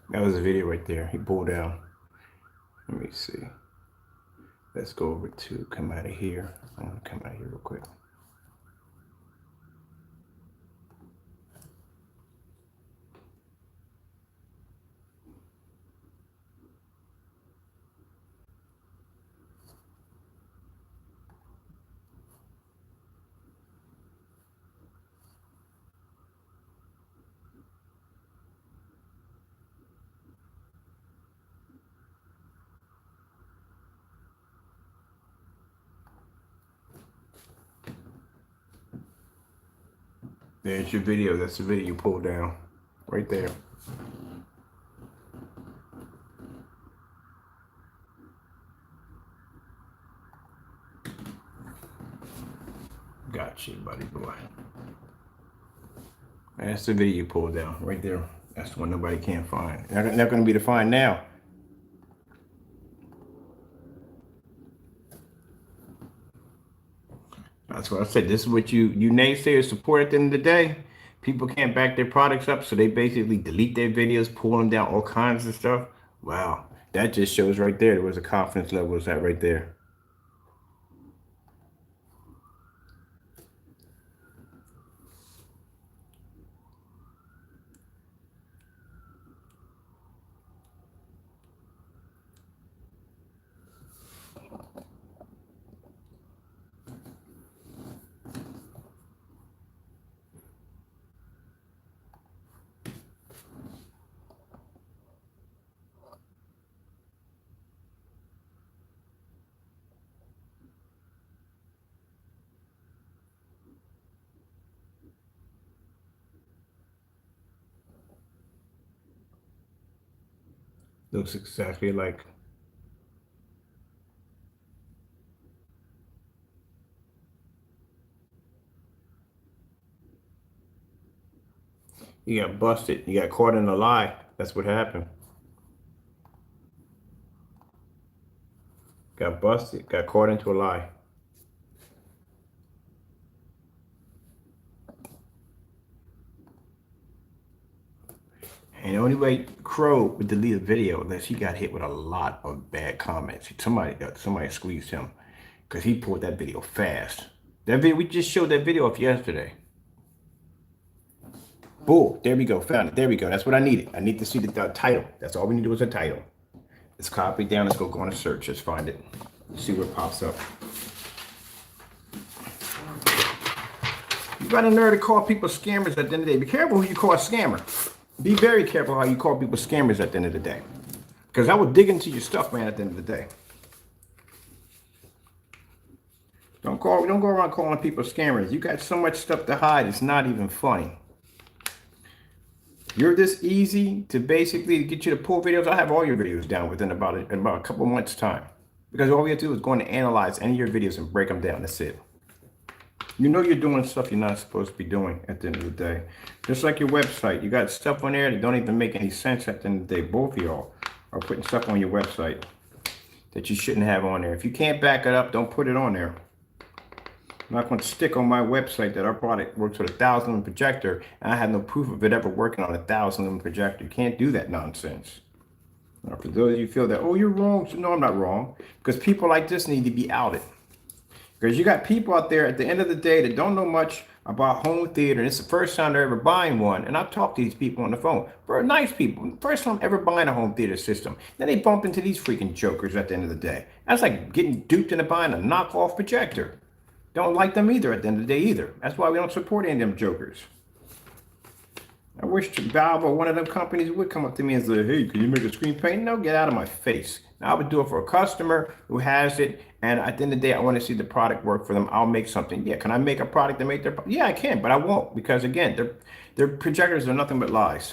That was a video right there. He pulled down. Let me see. Let's go over to come out of here. I'm gonna come out of here real quick. There's your video. That's the video you pulled down. Right there. Got you, buddy boy. That's the video you pulled down. Right there. That's the one nobody can find. Not going to be to find now. That's what I said. This is what you naysayers support at the end of the day. People can't back their products up, so they basically delete their videos, pull them down, all kinds of stuff. Wow. That just shows right there where the confidence level is at right there. Looks exactly like. You got busted. You got caught in a lie. That's what happened. Got busted. Got caught into a lie. And the only way Crow would delete a video unless he got hit with a lot of bad comments. Somebody squeezed him because he pulled that video fast. That video, we just showed that video off yesterday. Boom, there we go, found it. There we go. That's what I needed. I need to see the title. That's all we need to do is a title. Let's copy it down. Let's go on a search. Let's find it. Let's see what pops up. You got a nerve to call people scammers at the end of the day. Be careful who you call a scammer. Be very careful how you call people scammers at the end of the day. Because I will dig into your stuff, man, at the end of the day. Don't go around calling people scammers. You got so much stuff to hide, it's not even funny. You're this easy to basically get you to pull videos. I have all your videos down within about a couple months' time. Because all we have to do is go in and analyze any of your videos and break them down. That's it. You know you're doing stuff you're not supposed to be doing at the end of the day. Just like your website. You got stuff on there that don't even make any sense at the end of the day. Both of y'all are putting stuff on your website that you shouldn't have on there. If you can't back it up, don't put it on there. I'm not going to stick on my website that our product works with a 1,000 lumen projector, and I have no proof of it ever working on a 1,000 lumen projector. You can't do that nonsense. Now, for those of you who feel that, oh, you're wrong, so no, I'm not wrong, because people like this need to be outed. Because you got people out there at the end of the day that don't know much about home theater, and it's the first time they're ever buying one. And I've talked to these people on the phone. Very nice people. First time ever buying a home theater system. Then they bump into these freaking jokers at the end of the day. That's like getting duped into buying a knockoff projector. Don't like them either at the end of the day either. That's why we don't support any of them jokers. I wish Valve or one of them companies would come up to me and say, hey, can you make a screen paint? No, get out of my face. Now, I would do it for a customer who has it, and at the end of the day, I want to see the product work for them. I'll make something. Yeah, can I make a product to make their product? Yeah, I can, but I won't, because again, their projectors are nothing but lies.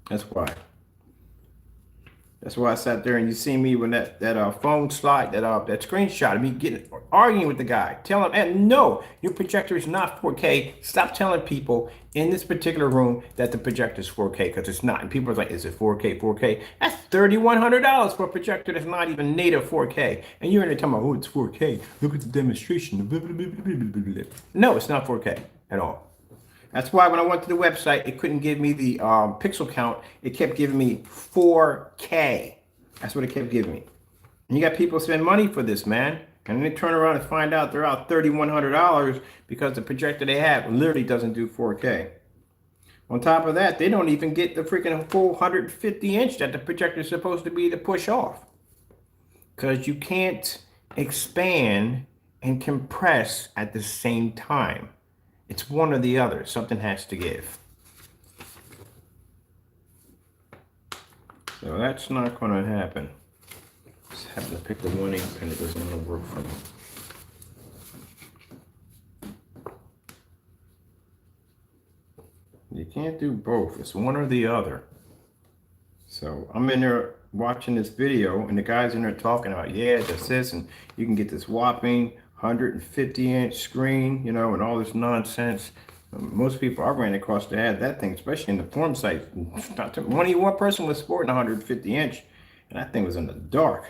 That's why. That's why I sat there and you see me when that phone slide, that screenshot of me arguing with the guy, telling him, and no, your projector is not 4K. Stop telling people in this particular room that the projector is 4K, because it's not. And people are like, is it 4K? 4K? That's $3,100 for a projector that's not even native 4K. And you're in there talking about, oh, it's 4K. Look at the demonstration. No, it's not 4K at all. That's why when I went to the website, it couldn't give me the pixel count. It kept giving me 4K. That's what it kept giving me. And you got people spend money for this, man. And then they turn around and find out they're out $3,100 because the projector they have literally doesn't do 4K. On top of that, they don't even get the freaking full 150 inch that the projector is supposed to be to push off. Because you can't expand and compress at the same time. It's one or the other. Something has to give. So that's not going to happen. Just happen to pick the 1/8 pin. It doesn't want to work for me. You can't do both. It's one or the other. So I'm in there watching this video, and the guy's in there talking about, yeah, this, and you can get this whopping 150 inch screen, you know, and all this nonsense. Most people I ran across to add that thing, especially in the form site. Only one person was sporting 150 inch, and that thing was in the dark.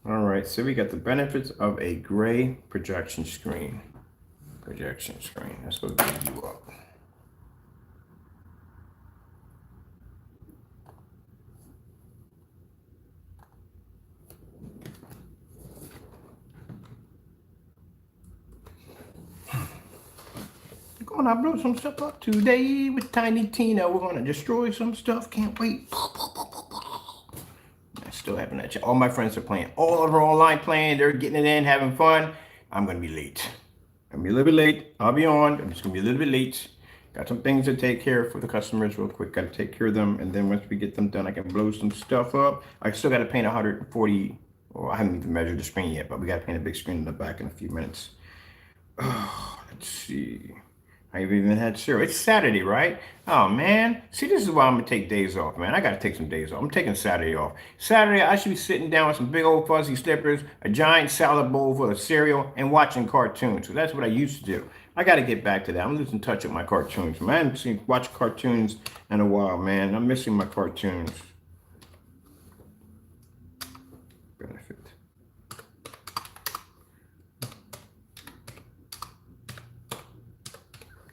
All right, so we got the benefits of a gray projection screen. Projection screen. That's what will give you up. Gonna blow some stuff up today with Tiny Tina. We're gonna destroy some stuff. Can't wait. I still having that chat. All my friends are playing. All of them are online playing. They're getting it in, having fun. I'm gonna be late. I'm gonna be a little bit late. I'll be on. I'm just gonna be a little bit late. Got some things to take care of for the customers real quick. Gotta take care of them, and then once we get them done, I can blow some stuff up. I still gotta paint 140. Well, I haven't even measured the screen yet, but we gotta paint a big screen in the back in a few minutes. Oh, let's see. I've even had cereal. It's Saturday, right? Oh, man. See, this is why I'm going to take days off, man. I got to take some days off. I'm taking Saturday off. Saturday, I should be sitting down with some big old fuzzy slippers, a giant salad bowl full of cereal, and watching cartoons. So that's what I used to do. I got to get back to that. I'm losing touch with my cartoons. Man, I haven't seen watch cartoons in a while, man. I'm missing my cartoons. Benefit.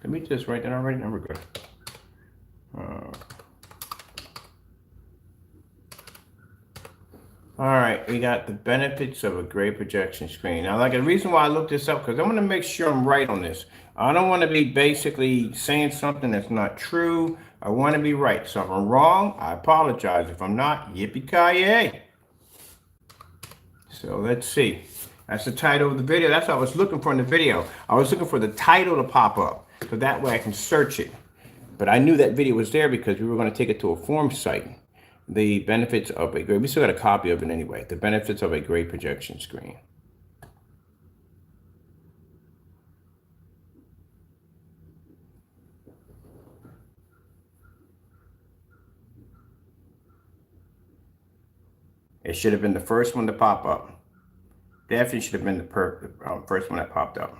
Let me just write that already. Now we're good. All right, we got the benefits of a gray projection screen. Now, like the reason why I looked this up, because I want to make sure I'm right on this. I don't want to be basically saying something that's not true. I want to be right. So if I'm wrong, I apologize. If I'm not, yippee-ki-yay. So let's see. That's the title of the video. That's what I was looking for in the video. I was looking for the title to pop up, so that way I can search it. But I knew that video was there because we were going to take it to a form site. The benefits of a gray, we still got a copy of it anyway. The benefits of a gray projection screen. It should have been the first one to pop up. Definitely should have been the first one that popped up.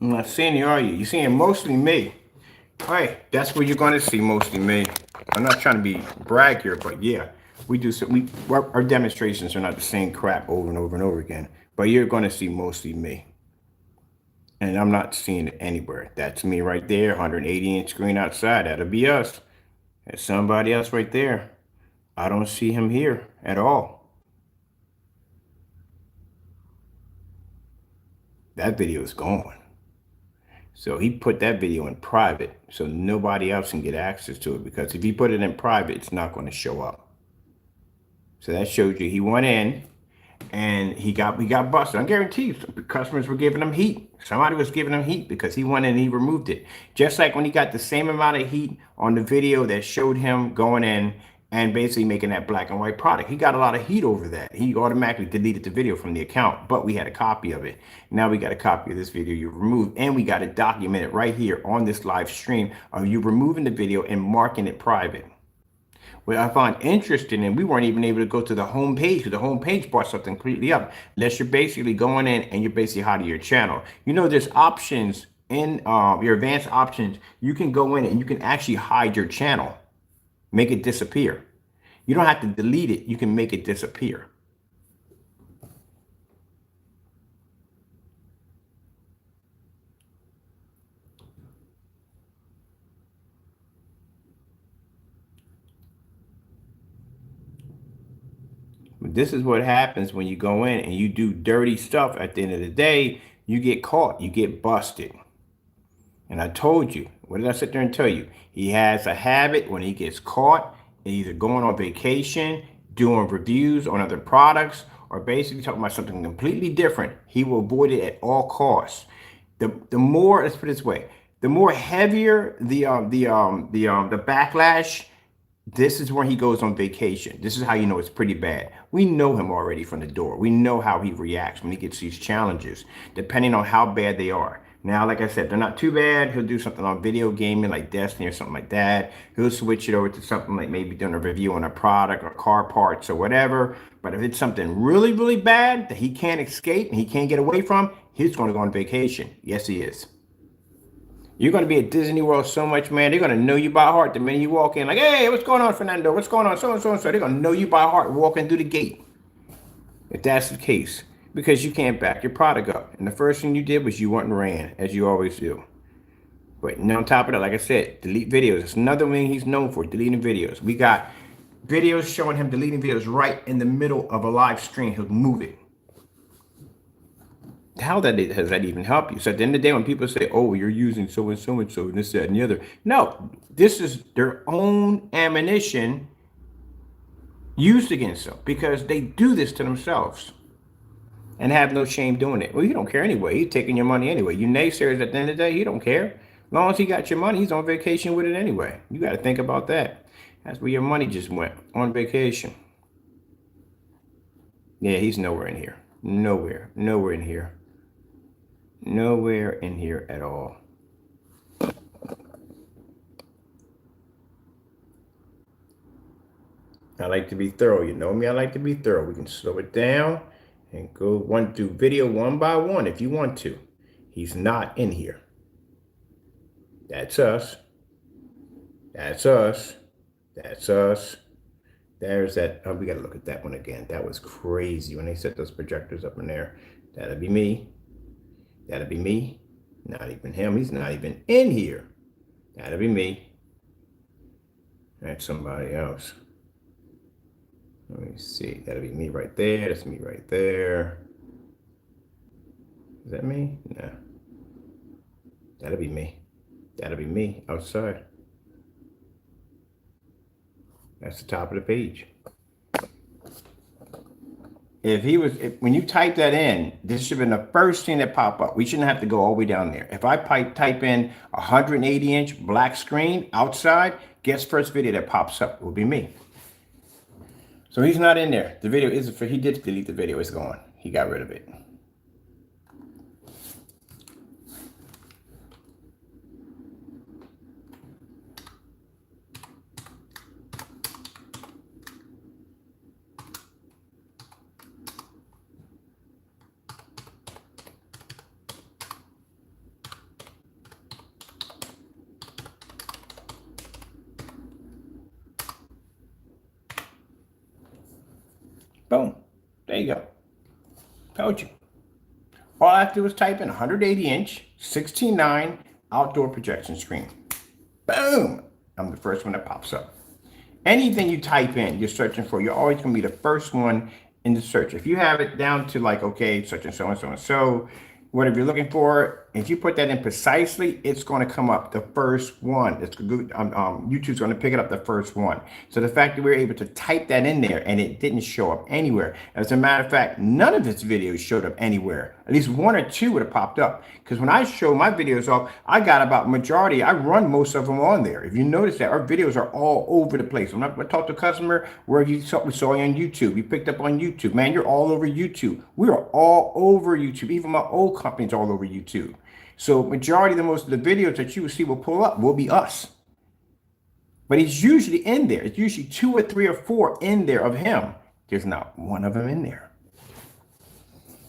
I'm not seeing you, are you? You're seeing mostly me. All right, that's where you're going to see mostly me. I'm not trying to be brag here, but yeah, we do. So our demonstrations are not the same crap over and over and over again. But you're going to see mostly me, and I'm not seeing it anywhere. That's me right there, 180-inch screen outside. That'll be us. That's somebody else right there. I don't see him here at all. That video is gone. So he put that video in private so nobody else can get access to it, because if he put it in private, it's not going to show up. So that shows you he went in and he got busted. I guarantee you the customers were giving him heat. Somebody was giving him heat because he went in and he removed it. Just like when he got the same amount of heat on the video that showed him going in and basically making that black and white product. He got a lot of heat over that. He automatically deleted the video from the account, but we had a copy of it. Now we got a copy of this video you removed, and we got it documented right here on this live stream of you removing the video and marking it private. What I find interesting, and we weren't even able to go to the home page, because the home page brought something completely up. Unless you're basically going in and you're basically hiding your channel. You know, there's options in your advanced options. You can go in and you can actually hide your channel. Make it disappear. You don't have to delete it. You can make it disappear. But this is what happens when you go in and you do dirty stuff. At the end of the day, you get caught. You get busted. And I told you, what did I sit there and tell you? He has a habit when he gets caught, either going on vacation, doing reviews on other products, or basically talking about something completely different. He will avoid it at all costs. The more, let's put it this way, the more heavier the backlash, this is where he goes on vacation. This is how you know it's pretty bad. We know him already from the door. We know how he reacts when he gets these challenges, depending on how bad they are. Now, like I said, they're not too bad. He'll do something on video gaming like Destiny or something like that. He'll switch it over to something like maybe doing a review on a product or car parts or whatever. But if it's something really, really bad that he can't escape and he can't get away from, he's going to go on vacation. Yes, he is. You're going to be at Disney World so much, man. They're going to know you by heart the minute you walk in. Like, hey, what's going on, Fernando? What's going on? So and so and so. They're going to know you by heart walking through the gate. If that's the case. Because you can't back your product up. And the first thing you did was you went and ran, as you always do. But on top of that, like I said, delete videos. It's another thing he's known for, deleting videos. We got videos showing him deleting videos right in the middle of a live stream. He'll move it. How has that even helped you? So at the end of the day, when people say, oh, you're using so and so and so and this, that, and the other. No, this is their own ammunition used against them because they do this to themselves and have no shame doing it. Well, you don't care anyway. He's taking your money anyway. You naysayers, at the end of the day, he don't care. As long as he got your money, he's on vacation with it anyway. You got to think about that. That's where your money just went, on vacation. Yeah, he's nowhere in here. Nowhere in here. Nowhere in here at all. I like to be thorough. You know me, I like to be thorough. We can slow it down and go through video one by one if you want to. He's not in here. That's us. That's us. That's us. There's that. Oh, we got to look at that one again. That was crazy when they set those projectors up in there. That'll be me. That'll be me. Not even him. He's not even in here. That'll be me. That's somebody else. Let me see. That'll be me right there. That's me right there. Is that me? No. That'll be me. That'll be me outside. That's the top of the page. When you type that in, this should have been the first thing that popped up. We shouldn't have to go all the way down there. If I type in 180-inch black screen outside, guess first video that pops up will be me. So he's not in there. The video isn't for, he did delete the video. It's gone. He got rid of it. Boom. There you go. Told you. All I have to do is type in 180-inch, 16:9 outdoor projection screen. Boom. I'm the first one that pops up. Anything you type in, you're searching for, you're always going to be the first one in the search. If you have it down to like, okay, such and so and so and so, whatever you're looking for, if you put that in precisely, it's going to come up the first one. It's good. YouTube's going to pick it up the first one. So the fact that we were able to type that in there and it didn't show up anywhere. As a matter of fact, none of its videos showed up anywhere. At least one or two would have popped up. Because when I show my videos off, I got about majority. I run most of them on there. If you notice that our videos are all over the place. When I talk to a customer, where we saw you on YouTube, we picked up on YouTube. Man, you're all over YouTube. We are all over YouTube. Even my old company's all over YouTube. So majority of most of the videos that you will see will pull up will be us. But he's usually in there. It's usually 2 or 3 or 4 in there of him. There's not one of them in there.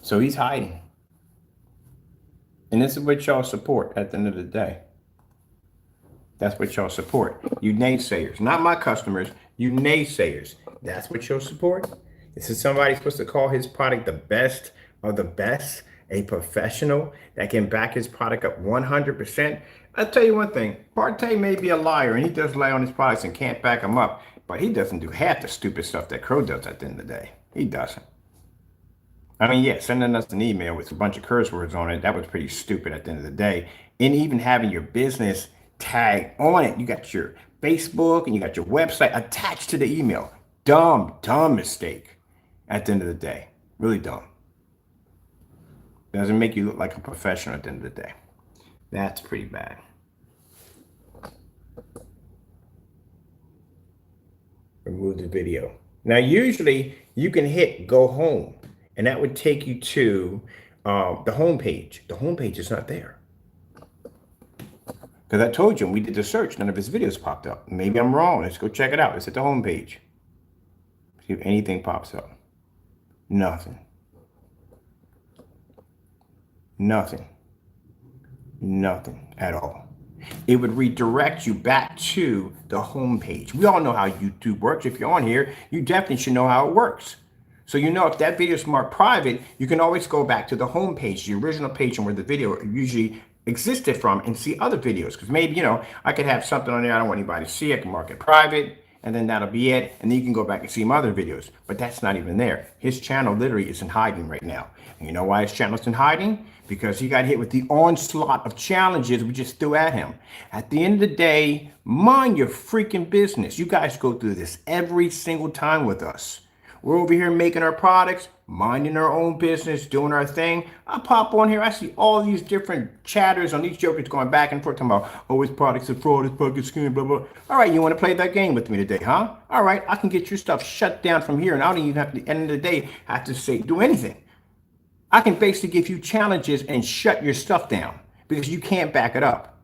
So he's hiding. And this is what y'all support at the end of the day. That's what y'all support. You naysayers, not my customers, you naysayers. That's what you'll support. This is somebody supposed to call his product the best of the best, a professional that can back his product up 100%. I'll tell you one thing, PARTAY may be a liar and he does lie on his products and can't back them up, but he doesn't do half the stupid stuff that Crow does at the end of the day. He doesn't. I mean, yeah, sending us an email with a bunch of curse words on it, that was pretty stupid at the end of the day. And even having your business tag on it, you got your Facebook and you got your website attached to the email. Dumb mistake at the end of the day. Really dumb. Doesn't make you look like a professional at the end of the day. That's pretty bad. Remove the video. Now, usually you can hit go home and that would take you to the home page. The home page is not there. Because I told you when we did the search, none of his videos popped up. Maybe I'm wrong. Let's go check it out. It's at the home page. See if anything pops up. Nothing. Nothing at all. It would redirect you back to the home page. We all know how YouTube works. If you're on here, you definitely should know how it works. So you know if that video is marked private, you can always go back to the home page, the original page and where the video usually existed from and see other videos. Because maybe, you know, I could have something on there I don't want anybody to see. I can mark it private and then that'll be it. And then you can go back and see my other videos. But that's not even there. His channel literally is in hiding right now. And you know why his channel's in hiding? Because he got hit with the onslaught of challenges we just threw at him. At the end of the day, mind your freaking business. You guys go through this every single time with us. We're over here making our products, minding our own business, doing our thing. I pop on here, I see all these different chatters on these jokers going back and forth, talking about, oh, his product's a fraud, his product's a scam, blah, blah. All right, you want to play that game with me today, huh? All right, I can get your stuff shut down from here, and I don't even have to, at the end of the day, have to say, do anything. I can basically give you challenges and shut your stuff down because you can't back it up.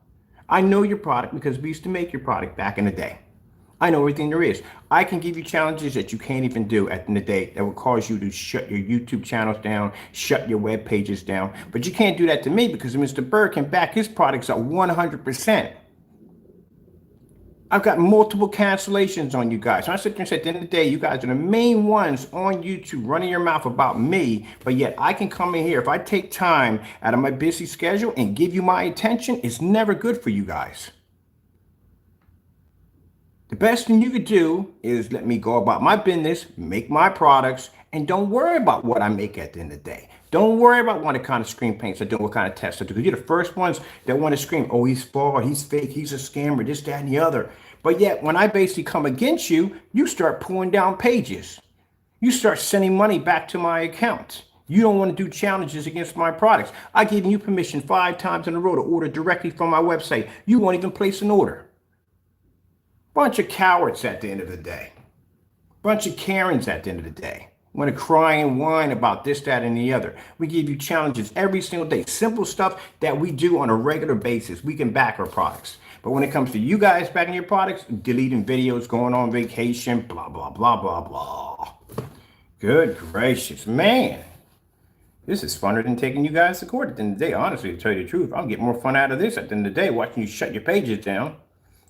I know your product because we used to make your product back in the day. I know everything there is. I can give you challenges that you can't even do at the end of the day that will cause you to shut your YouTube channels down, shut your web pages down. But you can't do that to me because Mr. Bird can back his products up 100%. I've got multiple cancellations on you guys. So I sit there and say, at the end of the day, you guys are the main ones on YouTube running your mouth about me, but yet I can come in here. If I take time out of my busy schedule and give you my attention, it's never good for you guys. The best thing you could do is let me go about my business, make my products, and don't worry about what I make at the end of the day. Don't worry about what kind of screen paints I do, what kind of tests I do. Because you're the first ones that want to scream, oh, he's flawed, he's fake, he's a scammer, this, that, and the other. But yet, when I basically come against you, you start pulling down pages. You start sending money back to my account. You don't want to do challenges against my products. I give you permission 5 times in a row to order directly from my website. You won't even place an order. Bunch of cowards at the end of the day. Bunch of Karens at the end of the day. Want to cry and whine about this, that, and the other. We give you challenges every single day. Simple stuff that we do on a regular basis. We can back our products. But when it comes to you guys backing your products, deleting videos, going on vacation, blah, blah, blah, blah, blah. Good gracious, man. This is funner than taking you guys to court at the end of the day. Honestly, to tell you the truth, I'll get more fun out of this at the end of the day watching you shut your pages down.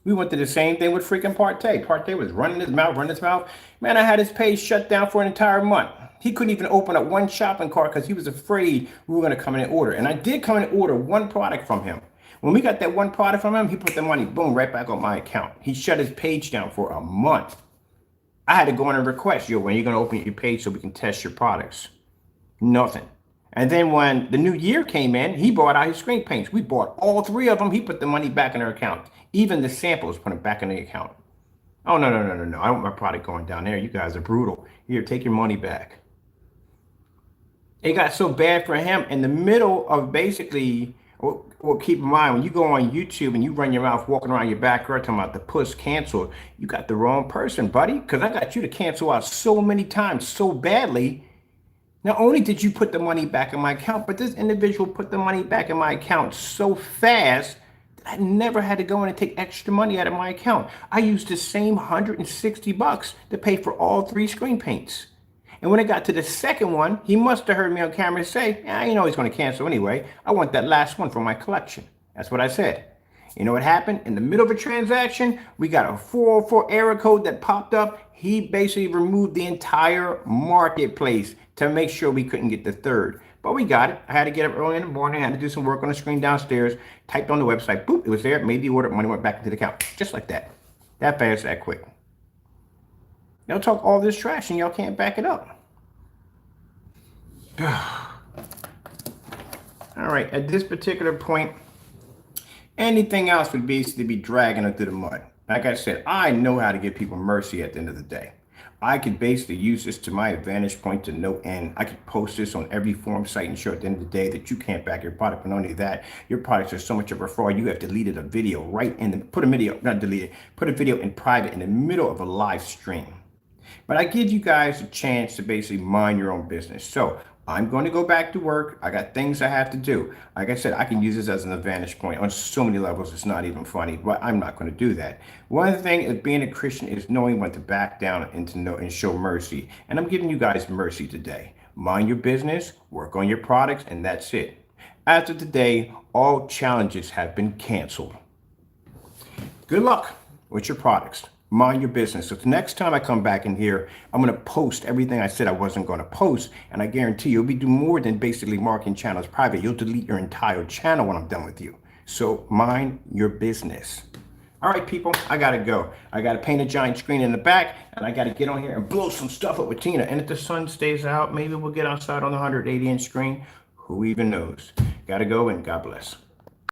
We went through the same thing with freaking Partay. Partay was running his mouth. Man, I had his page shut down for an entire month. He couldn't even open up one shopping cart because he was afraid we were going to come in and order. And I did come in and order one product from him. When we got that one product from him, he put the money, boom, right back on my account. He shut his page down for a month. I had to go in and request, yo, when are you going to open your page so we can test your products? Nothing. And then when the new year came in, he bought out his screen paints. We bought all 3 of them. He put the money back in our account. Even the samples, put them back in the account. Oh, no. I don't want my product going down there. You guys are brutal. Here, take your money back. It got so bad for him in the middle of basically, well, keep in mind, when you go on YouTube and you run your mouth walking around your backyard talking about the push canceled, you got the wrong person, buddy, because I got you to cancel out so many times so badly. Not only did you put the money back in my account, but this individual put the money back in my account so fast that I never had to go in and take extra money out of my account. I used the same $160 to pay for all 3 screen paints. And when it got to the second one, he must have heard me on camera say, you know he's going to cancel anyway. I want that last one for my collection. That's what I said. You know what happened? In the middle of a transaction, we got a 404 error code that popped up. He basically removed the entire marketplace to make sure we couldn't get the third. But we got it. I had to get up early in the morning. I had to do some work on the screen downstairs. Typed on the website. Boop, it was there. Made the order. Money went back into the account. Just like that. That fast, that quick. Y'all talk all this trash and y'all can't back it up. All right, at this particular point, anything else would basically be dragging it through the mud. Like I said, I know how to give people mercy at the end of the day. I could basically use this to my advantage point to no end. I could post this on every forum site and show at the end of the day that you can't back your product. But not only that, your products are so much of a fraud. You have deleted a video right in the, put a video in private in the middle of a live stream. But I give you guys a chance to basically mind your own business. So I'm going to go back to work. I got things I have to do. Like I said, I can use this as an advantage point on so many levels. It's not even funny, but I'm not going to do that. One thing is being a Christian is knowing when to back down and to know and show mercy. And I'm giving you guys mercy today. Mind your business, work on your products, and that's it. After today, all challenges have been canceled. Good luck with your products. Mind your business. So the next time I come back in here, I'm going to post everything I said I wasn't going to post. And I guarantee you'll be doing more than basically marking channels private. You'll delete your entire channel when I'm done with you. So mind your business. All right, people, I got to go. I got to paint a giant screen in the back, and I got to get on here and blow some stuff up with Tina. And if the sun stays out, maybe we'll get outside on the 180-inch screen. Who even knows? Got to go, and God bless.